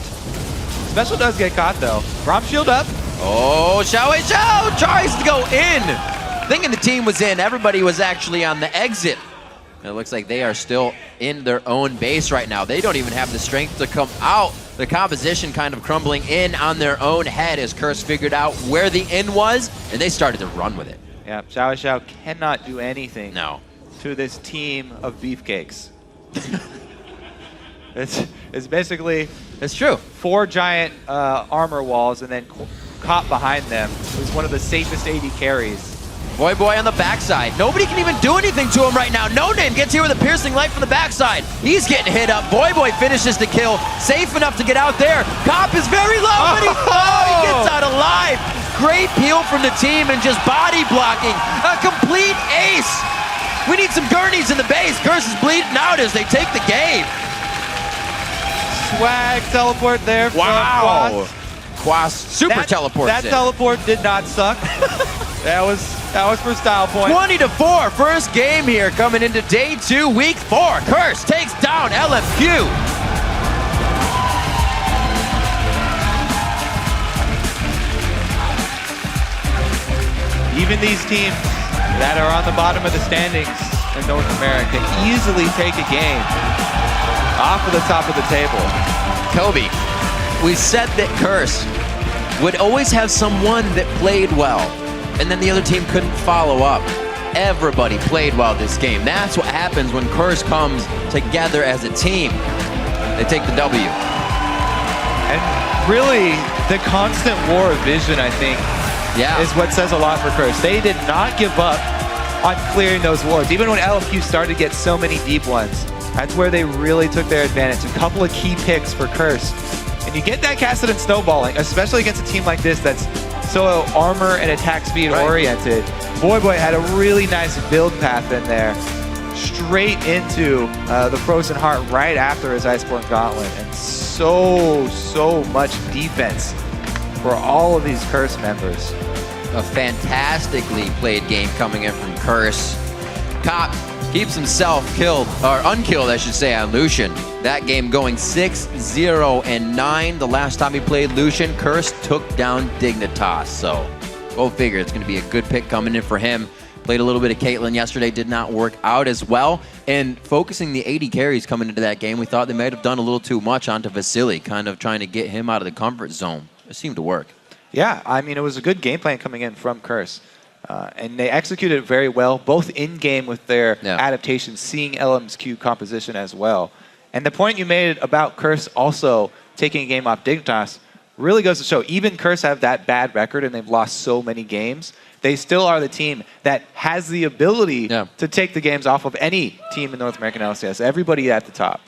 Xpecial does get caught though. Braum shield up. Oh, XiaoWeiXiao tries to go in. Thinking the team was in, everybody was actually on the exit. And it looks like they are still in their own base right now. They don't even have the strength to come out. The composition kind of crumbling in on their own head as Curse figured out where the in was, and they started to run with it. Yeah, XiaoWeiXiao cannot do anything No. to this team of beefcakes. It's basically It's true. 4 giant armor walls and then caught behind them. It was one of the safest AD carries. Voyboy on the backside. Nobody can even do anything to him right now. NoName gets here with a piercing light from the backside. He's getting hit up. Voyboy finishes the kill. Safe enough to get out there. Cop is very low, but he gets out alive. Great peel from the team and just body blocking. A complete ace. We need some gurneys in the base. Curse is bleeding out as they take the game. Swag teleport there from Quas. Quas super teleports That in. teleport did not suck. that was for style point. 20-4, first game here coming into day 2, week 4. Curse takes down LMQ. Even these teams that are on the bottom of the standings in North America easily take a game off of the top of the table. Kobe, we said that Curse would always have someone that played well, and then the other team couldn't follow up. Everybody played well this game. That's what happens when Curse comes together as a team. They take the W. And really, the constant war of vision, I think, is what says a lot for Curse. They did not give up on clearing those wards. Even when LMQ started to get so many deep ones, that's where they really took their advantage. A couple of key picks for Curse. And you get that casted and snowballing, especially against a team like this that's so armor and attack speed oriented. Voyboy had a really nice build path in there, straight into the Frozen Heart right after his Iceborne Gauntlet. And so much defense for all of these Curse members. A fantastically played game coming in from Curse. Cop keeps himself killed, or unkilled, I should say, on Lucian. That game going 6-0-9. The last time he played Lucian, Curse took down Dignitas. So go figure, it's going to be a good pick coming in for him. Played a little bit of Qi-Lin yesterday, did not work out as well. And focusing the 80 carries coming into that game, we thought they might have done a little too much onto Vasilii, kind of trying to get him out of the comfort zone. It seemed to work. Yeah, I mean, it was a good game plan coming in from Curse. And they executed it very well, both in-game with their adaptations, seeing LMQ composition as well. And the point you made about Curse also taking a game off Dignitas really goes to show, even Curse have that bad record and they've lost so many games, they still are the team that has the ability to take the games off of any team in North American LCS, everybody at the top.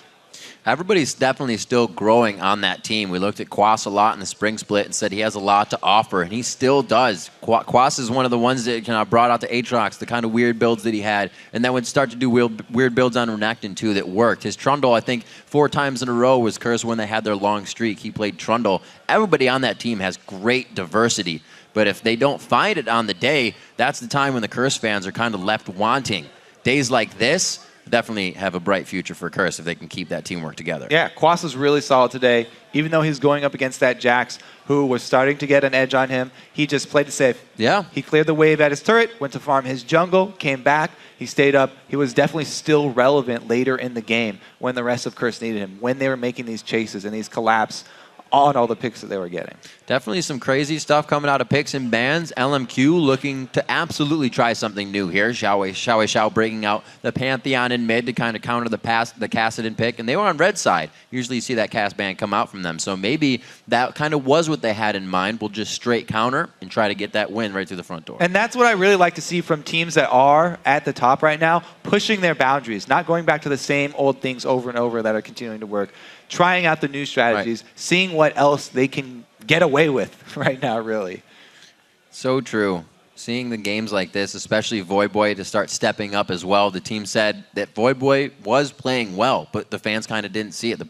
Everybody's definitely still growing on that team. We looked at Quas a lot in the spring split and said he has a lot to offer, and he still does. Quas is one of the ones that kind of brought out the Aatrox, the kind of weird builds that he had, and then would start to do weird builds on Renekton too that worked. His Trundle, I think, 4 times in a row was Curse when they had their long streak. He played Trundle. Everybody on that team has great diversity, but if they don't find it on the day, that's the time when the Curse fans are kind of left wanting. Days like this definitely have a bright future for Curse if they can keep that teamwork together. Yeah, Quas was really solid today. Even though he's going up against that Jax, who was starting to get an edge on him, he just played it safe. Yeah. He cleared the wave at his turret, went to farm his jungle, came back, he stayed up. He was definitely still relevant later in the game when the rest of Curse needed him, when they were making these chases and these collapse on all the picks that they were getting. Definitely some crazy stuff coming out of picks and bans. LMQ looking to absolutely try something new here. XiaoWeiXiao breaking out the Pantheon in mid to kind of counter the Kassadin pick. And they were on red side. Usually you see that cast ban come out from them. So maybe that kind of was what they had in mind. We'll just straight counter and try to get that win right through the front door. And that's what I really like to see from teams that are at the top right now, pushing their boundaries, not going back to the same old things over and over that are continuing to work, trying out the new strategies, seeing what else they can get away with right now, really. So true. Seeing the games like this, especially Voyboy to start stepping up as well. The team said that Voyboy was playing well, but the fans kind of didn't see it.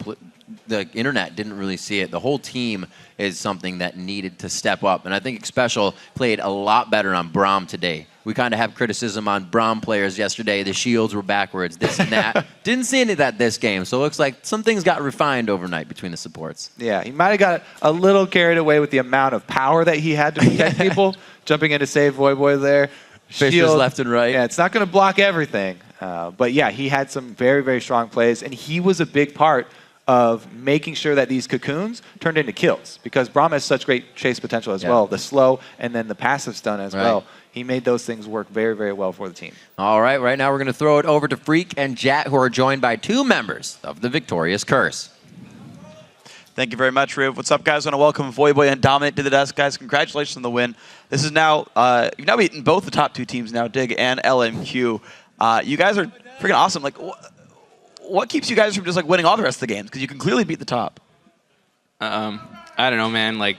The internet didn't really see it. The whole team is something that needed to step up. And I think Xpecial played a lot better on Braum today. We kind of have criticism on Braum players yesterday. The shields were backwards, this and that. Didn't see any of that this game. So it looks like some things got refined overnight between the supports. Yeah, he might have got a little carried away with the amount of power that he had to protect people. Jumping in to save Voyboy there. Fishers left and right. Yeah, it's not going to block everything. But yeah, he had some very, very strong plays. And he was a big part of making sure that these cocoons turned into kills, because Braum has such great chase potential as well, the slow and then the passive stun as well. He made those things work very, very well for the team. All right, right now we're going to throw it over to Freak and Jat, who are joined by 2 members of the Victorious Curse. Thank you very much, Riv. What's up, guys? I want to welcome Voyboy and Dominate to the desk. Guys, congratulations on the win. This is now, you've now beaten both the top 2 teams now, Dig and LMQ. You guys are freaking awesome. Like, what keeps you guys from just like winning all the rest of the games? Because you can clearly beat the top. I don't know, man. Like,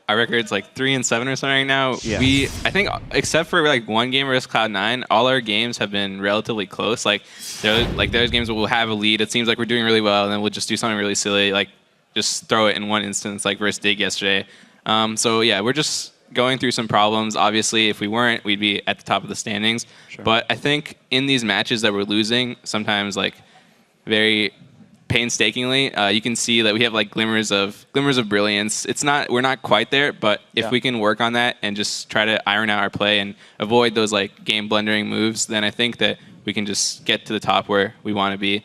our record's like 3-7 or something right now. Yeah. I think, except for like one game versus Cloud9, all our games have been relatively close. Like there's games where we'll have a lead. It seems like we're doing really well, and then we'll just do something really silly, like just throw it in one instance, like versus Dig yesterday. So yeah, we're just going through some problems. Obviously, if we weren't, we'd be at the top of the standings. Sure. But I think in these matches that we're losing, sometimes like very painstakingly, you can see that we have like glimmers of brilliance. We're not quite there, but if we can work on that and just try to iron out our play and avoid those like game blundering moves, then I think that we can just get to the top where we want to be.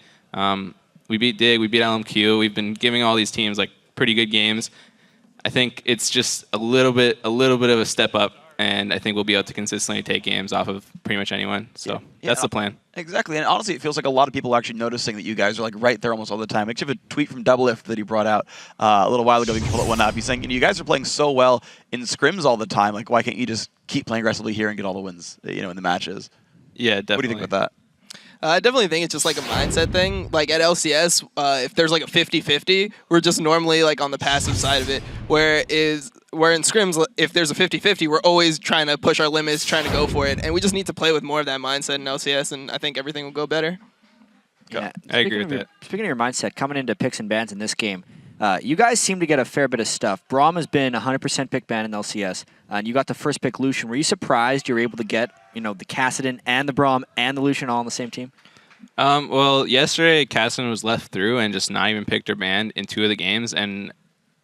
We beat Dig, we beat LMQ. We've been giving all these teams like pretty good games. I think it's just a little bit of a step up, and I think we'll be able to consistently take games off of pretty much anyone. So that's the plan. Exactly, and honestly, it feels like a lot of people are actually noticing that you guys are like right there almost all the time. I actually have a tweet from Double If that he brought out a little while ago. We can pull it one up. He's saying, you guys are playing so well in scrims all the time. Like, why can't you just keep playing aggressively here and get all the wins, in the matches? Yeah, definitely. What do you think about that? I definitely think it's just like a mindset thing. Like at LCS, if there's like a 50-50, we're just normally like on the passive side of it. Where in scrims, if there's a 50-50, we're always trying to push our limits, trying to go for it. And we just need to play with more of that mindset in LCS, and I think everything will go better. Yeah, I agree with that. Speaking of your mindset, coming into picks and bans in this game, you guys seem to get a fair bit of stuff. Braum has been 100% pick ban in LCS, and you got the first pick Lucian. Were you surprised you were able to get the Kassadin and the Braum and the Lucian all on the same team? Well, yesterday Kassadin was left through and just not even picked or banned in 2 of the games, and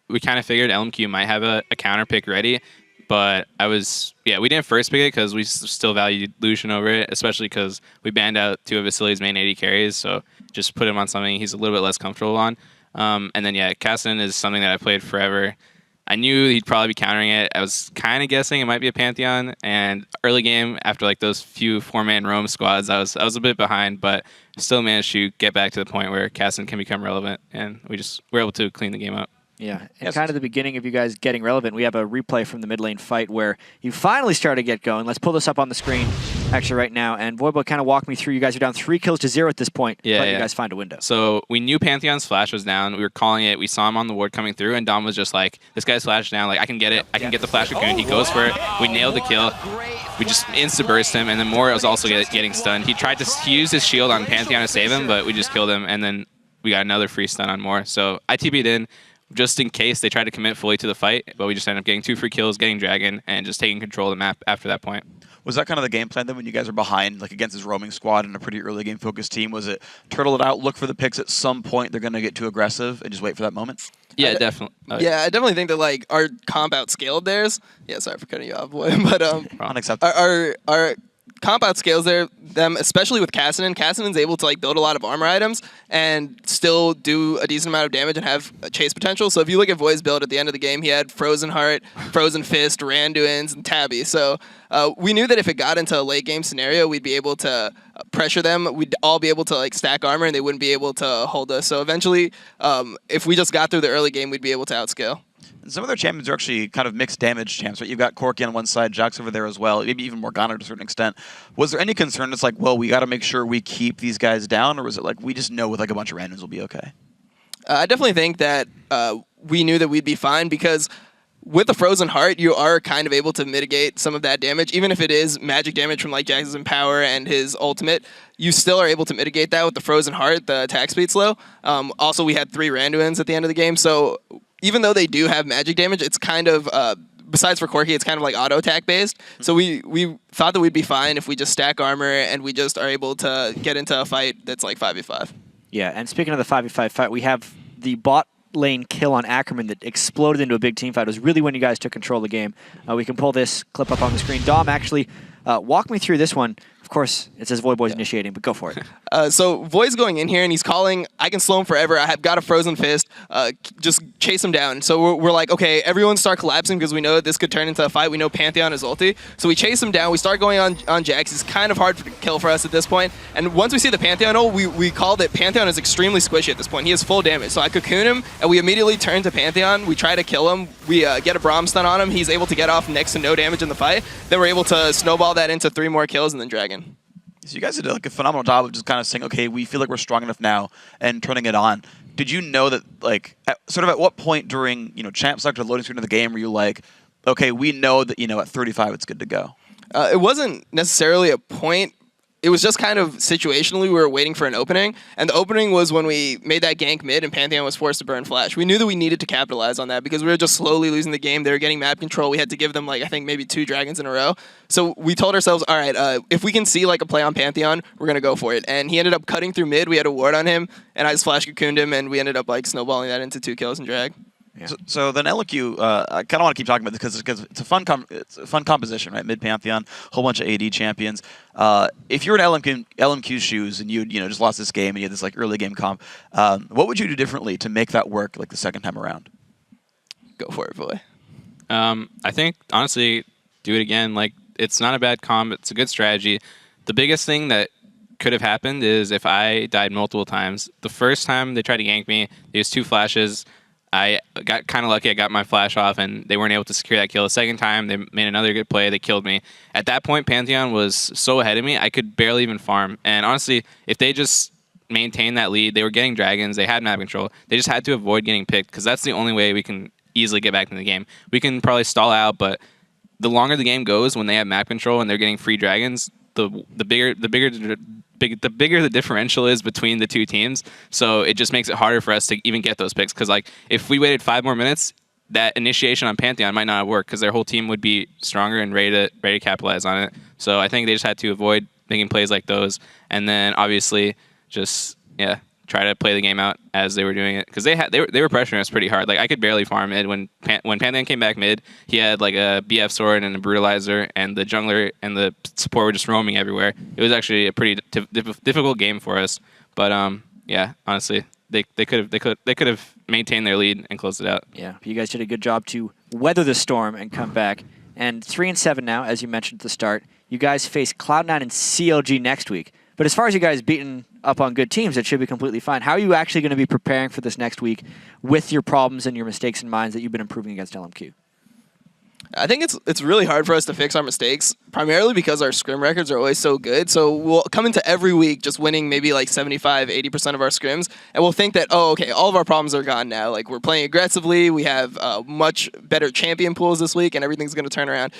we kind of figured LMQ might have a counter pick ready, but we didn't first pick it because we still valued Lucian over it, especially because we banned out 2 of Vasilei's main AD carries, so just put him on something he's a little bit less comfortable on. And then, Kassadin is something that I played forever. I knew he'd probably be countering it. I was kind of guessing it might be a Pantheon. And early game, after like those few 4-man roam squads, I was a bit behind, but still managed to get back to the point where Kassadin can become relevant, and we're able to clean the game up. Yeah, and kind of the beginning of you guys getting relevant, we have a replay from the mid lane fight where you finally started to get going. Let's pull this up on the screen actually right now, and Voyboy kind of walk me through. You guys are down 3-0 at this point, but you guys find a window. So we knew Pantheon's flash was down. We were calling it. We saw him on the ward coming through, and Dom was just like, this guy's flash down. Like, I can get it. I can get the flash cocoon. He goes for it. We nailed the kill. We just insta-burst him, and then Moore was also getting stunned. He used his shield on Pantheon to save him, but we just killed him, and then we got another free stun on Moore. So I TP'd in just in case they tried to commit fully to the fight, but we just ended up getting 2 free kills, getting Dragon, and just taking control of the map after that point. Was that kind of the game plan then when you guys are behind, like against this roaming squad and a pretty early game focused team? Was it turtle it out, look for the picks at some point, they're going to get too aggressive, and just wait for that moment? Yeah, definitely. Yeah, I definitely think that like our comp outscaled theirs. Yeah, sorry for cutting you off, boy, but unacceptable. Our comp outscales them, especially with Cassinan. Cassinan's able to like build a lot of armor items and still do a decent amount of damage and have a chase potential. So if you look at Voi's build at the end of the game, he had Frozen Heart, Frozen Fist, Randuin's, and Tabby. So we knew that if it got into a late game scenario, we'd be able to pressure them. We'd all be able to like stack armor, and they wouldn't be able to hold us. So eventually, if we just got through the early game, we'd be able to outscale. And some of their champions are actually kind of mixed damage champs, right? You've got Corki on one side, Jax over there as well, maybe even Morgana to a certain extent. Was there any concern it's like, well, we got to make sure we keep these guys down, or was it like we just know with like a bunch of randoms we'll be okay? I definitely think that we knew that we'd be fine because with the Frozen Heart, you are kind of able to mitigate some of that damage. Even if it is magic damage from like Jax's Empower and his ultimate, you still are able to mitigate that with the Frozen Heart, the attack speed slow. Also, we had 3 Randuins at the end of the game, so even though they do have magic damage, it's kind of, besides for Corki, it's kind of like auto attack based. So we thought that we'd be fine if we just stack armor and we just are able to get into a fight that's like 5v5. Yeah, and speaking of the 5v5 fight, we have the bot lane kill on Ackerman that exploded into a big team fight. It was really when you guys took control of the game. We can pull this clip up on the screen. Dom, actually, walk me through this one. Of course, it says Voyboy's initiating, but go for it. So Voi's going in here and he's calling, I can slow him forever. I have got a Frozen Fist. Just chase him down. So we're like, okay, everyone start collapsing because we know that this could turn into a fight. We know Pantheon is ulti. So we chase him down. We start going on Jax. He's kind of hard to kill for us at this point. And once we see the Pantheon ult, we call that Pantheon is extremely squishy at this point. He has full damage. So I cocoon him and we immediately turn to Pantheon. We try to kill him. We get a Braum stun on him. He's able to get off next to no damage in the fight. Then we're able to snowball that into 3 more kills and then Dragon. So you guys did like a phenomenal job of just kind of saying, okay, we feel like we're strong enough now and turning it on. Did you know that, like, at what point during, champ select or loading screen of the game were you like, okay, we know that, at 35 it's good to go? It wasn't necessarily a point. It was just kind of situationally we were waiting for an opening, and the opening was when we made that gank mid and Pantheon was forced to burn Flash. We knew that we needed to capitalize on that because we were just slowly losing the game. They were getting map control. We had to give them, like, I think maybe 2 dragons in a row. So we told ourselves, all right, if we can see like a play on Pantheon, we're going to go for it. And he ended up cutting through mid. We had a ward on him, and I just flash cocooned him, and we ended up like snowballing that into 2 kills and drag. Yeah. So then LMQ, I kind of want to keep talking about this because it's a fun composition, right? Mid Pantheon, whole bunch of AD champions. If you're in LMQ's shoes and you just lost this game and you had this like early game comp, what would you do differently to make that work like the second time around? Go for it, boy. I think honestly, do it again. Like, it's not a bad comp. It's a good strategy. The biggest thing that could have happened is if I died multiple times. The first time they tried to gank me, they used 2 flashes. I got kind of lucky. I got my flash off, and they weren't able to secure that kill. The second time, they made another good play. They killed me. At that point, Pantheon was so ahead of me, I could barely even farm. And honestly, if they just maintained that lead, they were getting dragons. They had map control. They just had to avoid getting picked because that's the only way we can easily get back into the game. We can probably stall out, but the longer the game goes, when they have map control and they're getting free dragons, the bigger the differential is between the 2 teams. So it just makes it harder for us to even get those picks. Because like if we waited 5 more minutes, that initiation on Pantheon might not have worked because their whole team would be stronger and ready to capitalize on it. So I think they just had to avoid making plays like those, and then obviously just try to play the game out as they were doing it because they were pressuring us pretty hard. Like I could barely farm mid when Pantheon came back mid. He had like a BF sword and a brutalizer, and the jungler and the support were just roaming everywhere. It was actually a pretty difficult game for us. But honestly, they could have maintained their lead and closed it out. Yeah, you guys did a good job to weather the storm and come back. And 3-7 now, as you mentioned at the start. You guys face Cloud9 and CLG next week. But as far as you guys beating up on good teams, it should be completely fine. How are you actually going to be preparing for this next week with your problems and your mistakes in mind that you've been improving against LMQ? I think it's really hard for us to fix our mistakes, primarily because our scrim records are always so good. So we'll come into every week just winning maybe like 75, 80% of our scrims, and we'll think that, oh, okay, all of our problems are gone now. Like, we're playing aggressively, we have much better champion pools this week, and everything's going to turn around.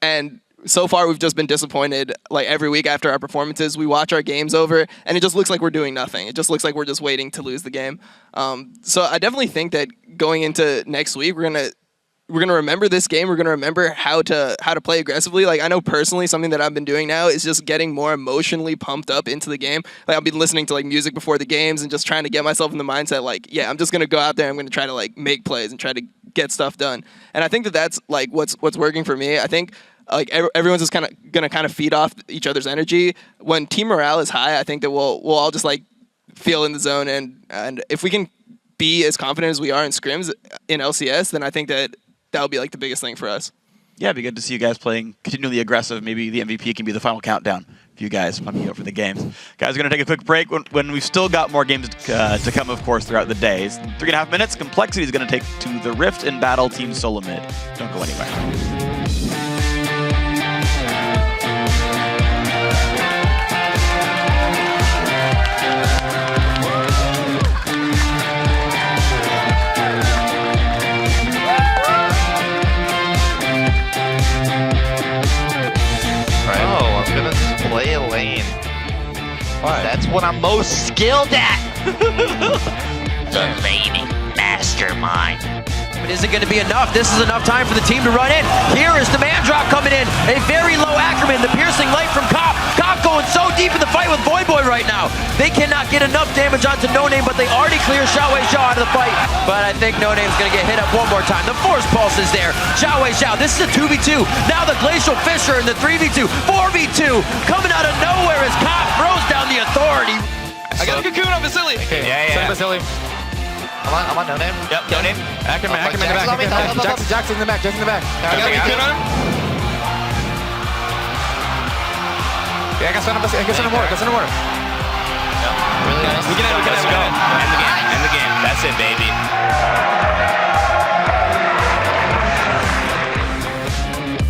And so far, we've just been disappointed. Like, every week after our performances, we watch our games over, and it just looks like we're doing nothing. It just looks like we're just waiting to lose the game. So I definitely think that going into next week, we're gonna remember this game. We're gonna remember how to play aggressively. Like, I know personally, something that I've been doing now is just getting more emotionally pumped up into the game. Like, I'll be listening to like music before the games and just trying to get myself in the mindset. Like, yeah, I'm just gonna go out there. I'm gonna try to like make plays and try to get stuff done. And I think that that's like what's working for me. I think like everyone's just gonna kind of feed off each other's energy. When team morale is high, I think that we'll all just like feel in the zone, and if we can be as confident as we are in scrims in LCS, then I think that'll be like the biggest thing for us. Yeah, it'd be good to see you guys playing continually aggressive. Maybe the MVP can be the final countdown for you guys pumping you up for the games. Guys, we're going to take a quick break when we've still got more games to come, of course, throughout the day. 3.5 minutes. Complexity is going to take to the Rift and battle Team Solo Mid. Don't go anywhere. Play a lane. That's what I'm most skilled at. The laning mastermind. But is it going to be enough? This is enough time for the team to run in. Here is the man drop coming in. A very low ackerman. The piercing light from Cop. Cop going so deep in the fight with Voyboy right now. They cannot get enough damage onto NoName, but they already clear XiaoWeiXiao out of the fight. But I think NoName's going to get hit up one more time. The force pulse is there. XiaoWeiXiao. This is a 2v2. Now the Glacial Fisher in the 3v2. 4v2. Coming out of nowhere as Cop throws down the authority. I got a cocoon on Vasilii. Okay. Yeah. Vasilii. I'm on NoName. Yep, NoName. Ackerman in the back. Jackson in the back. I got a cocoon on him. Yeah, I can send him more. Really nice. We can end the game. End the game. That's it, baby.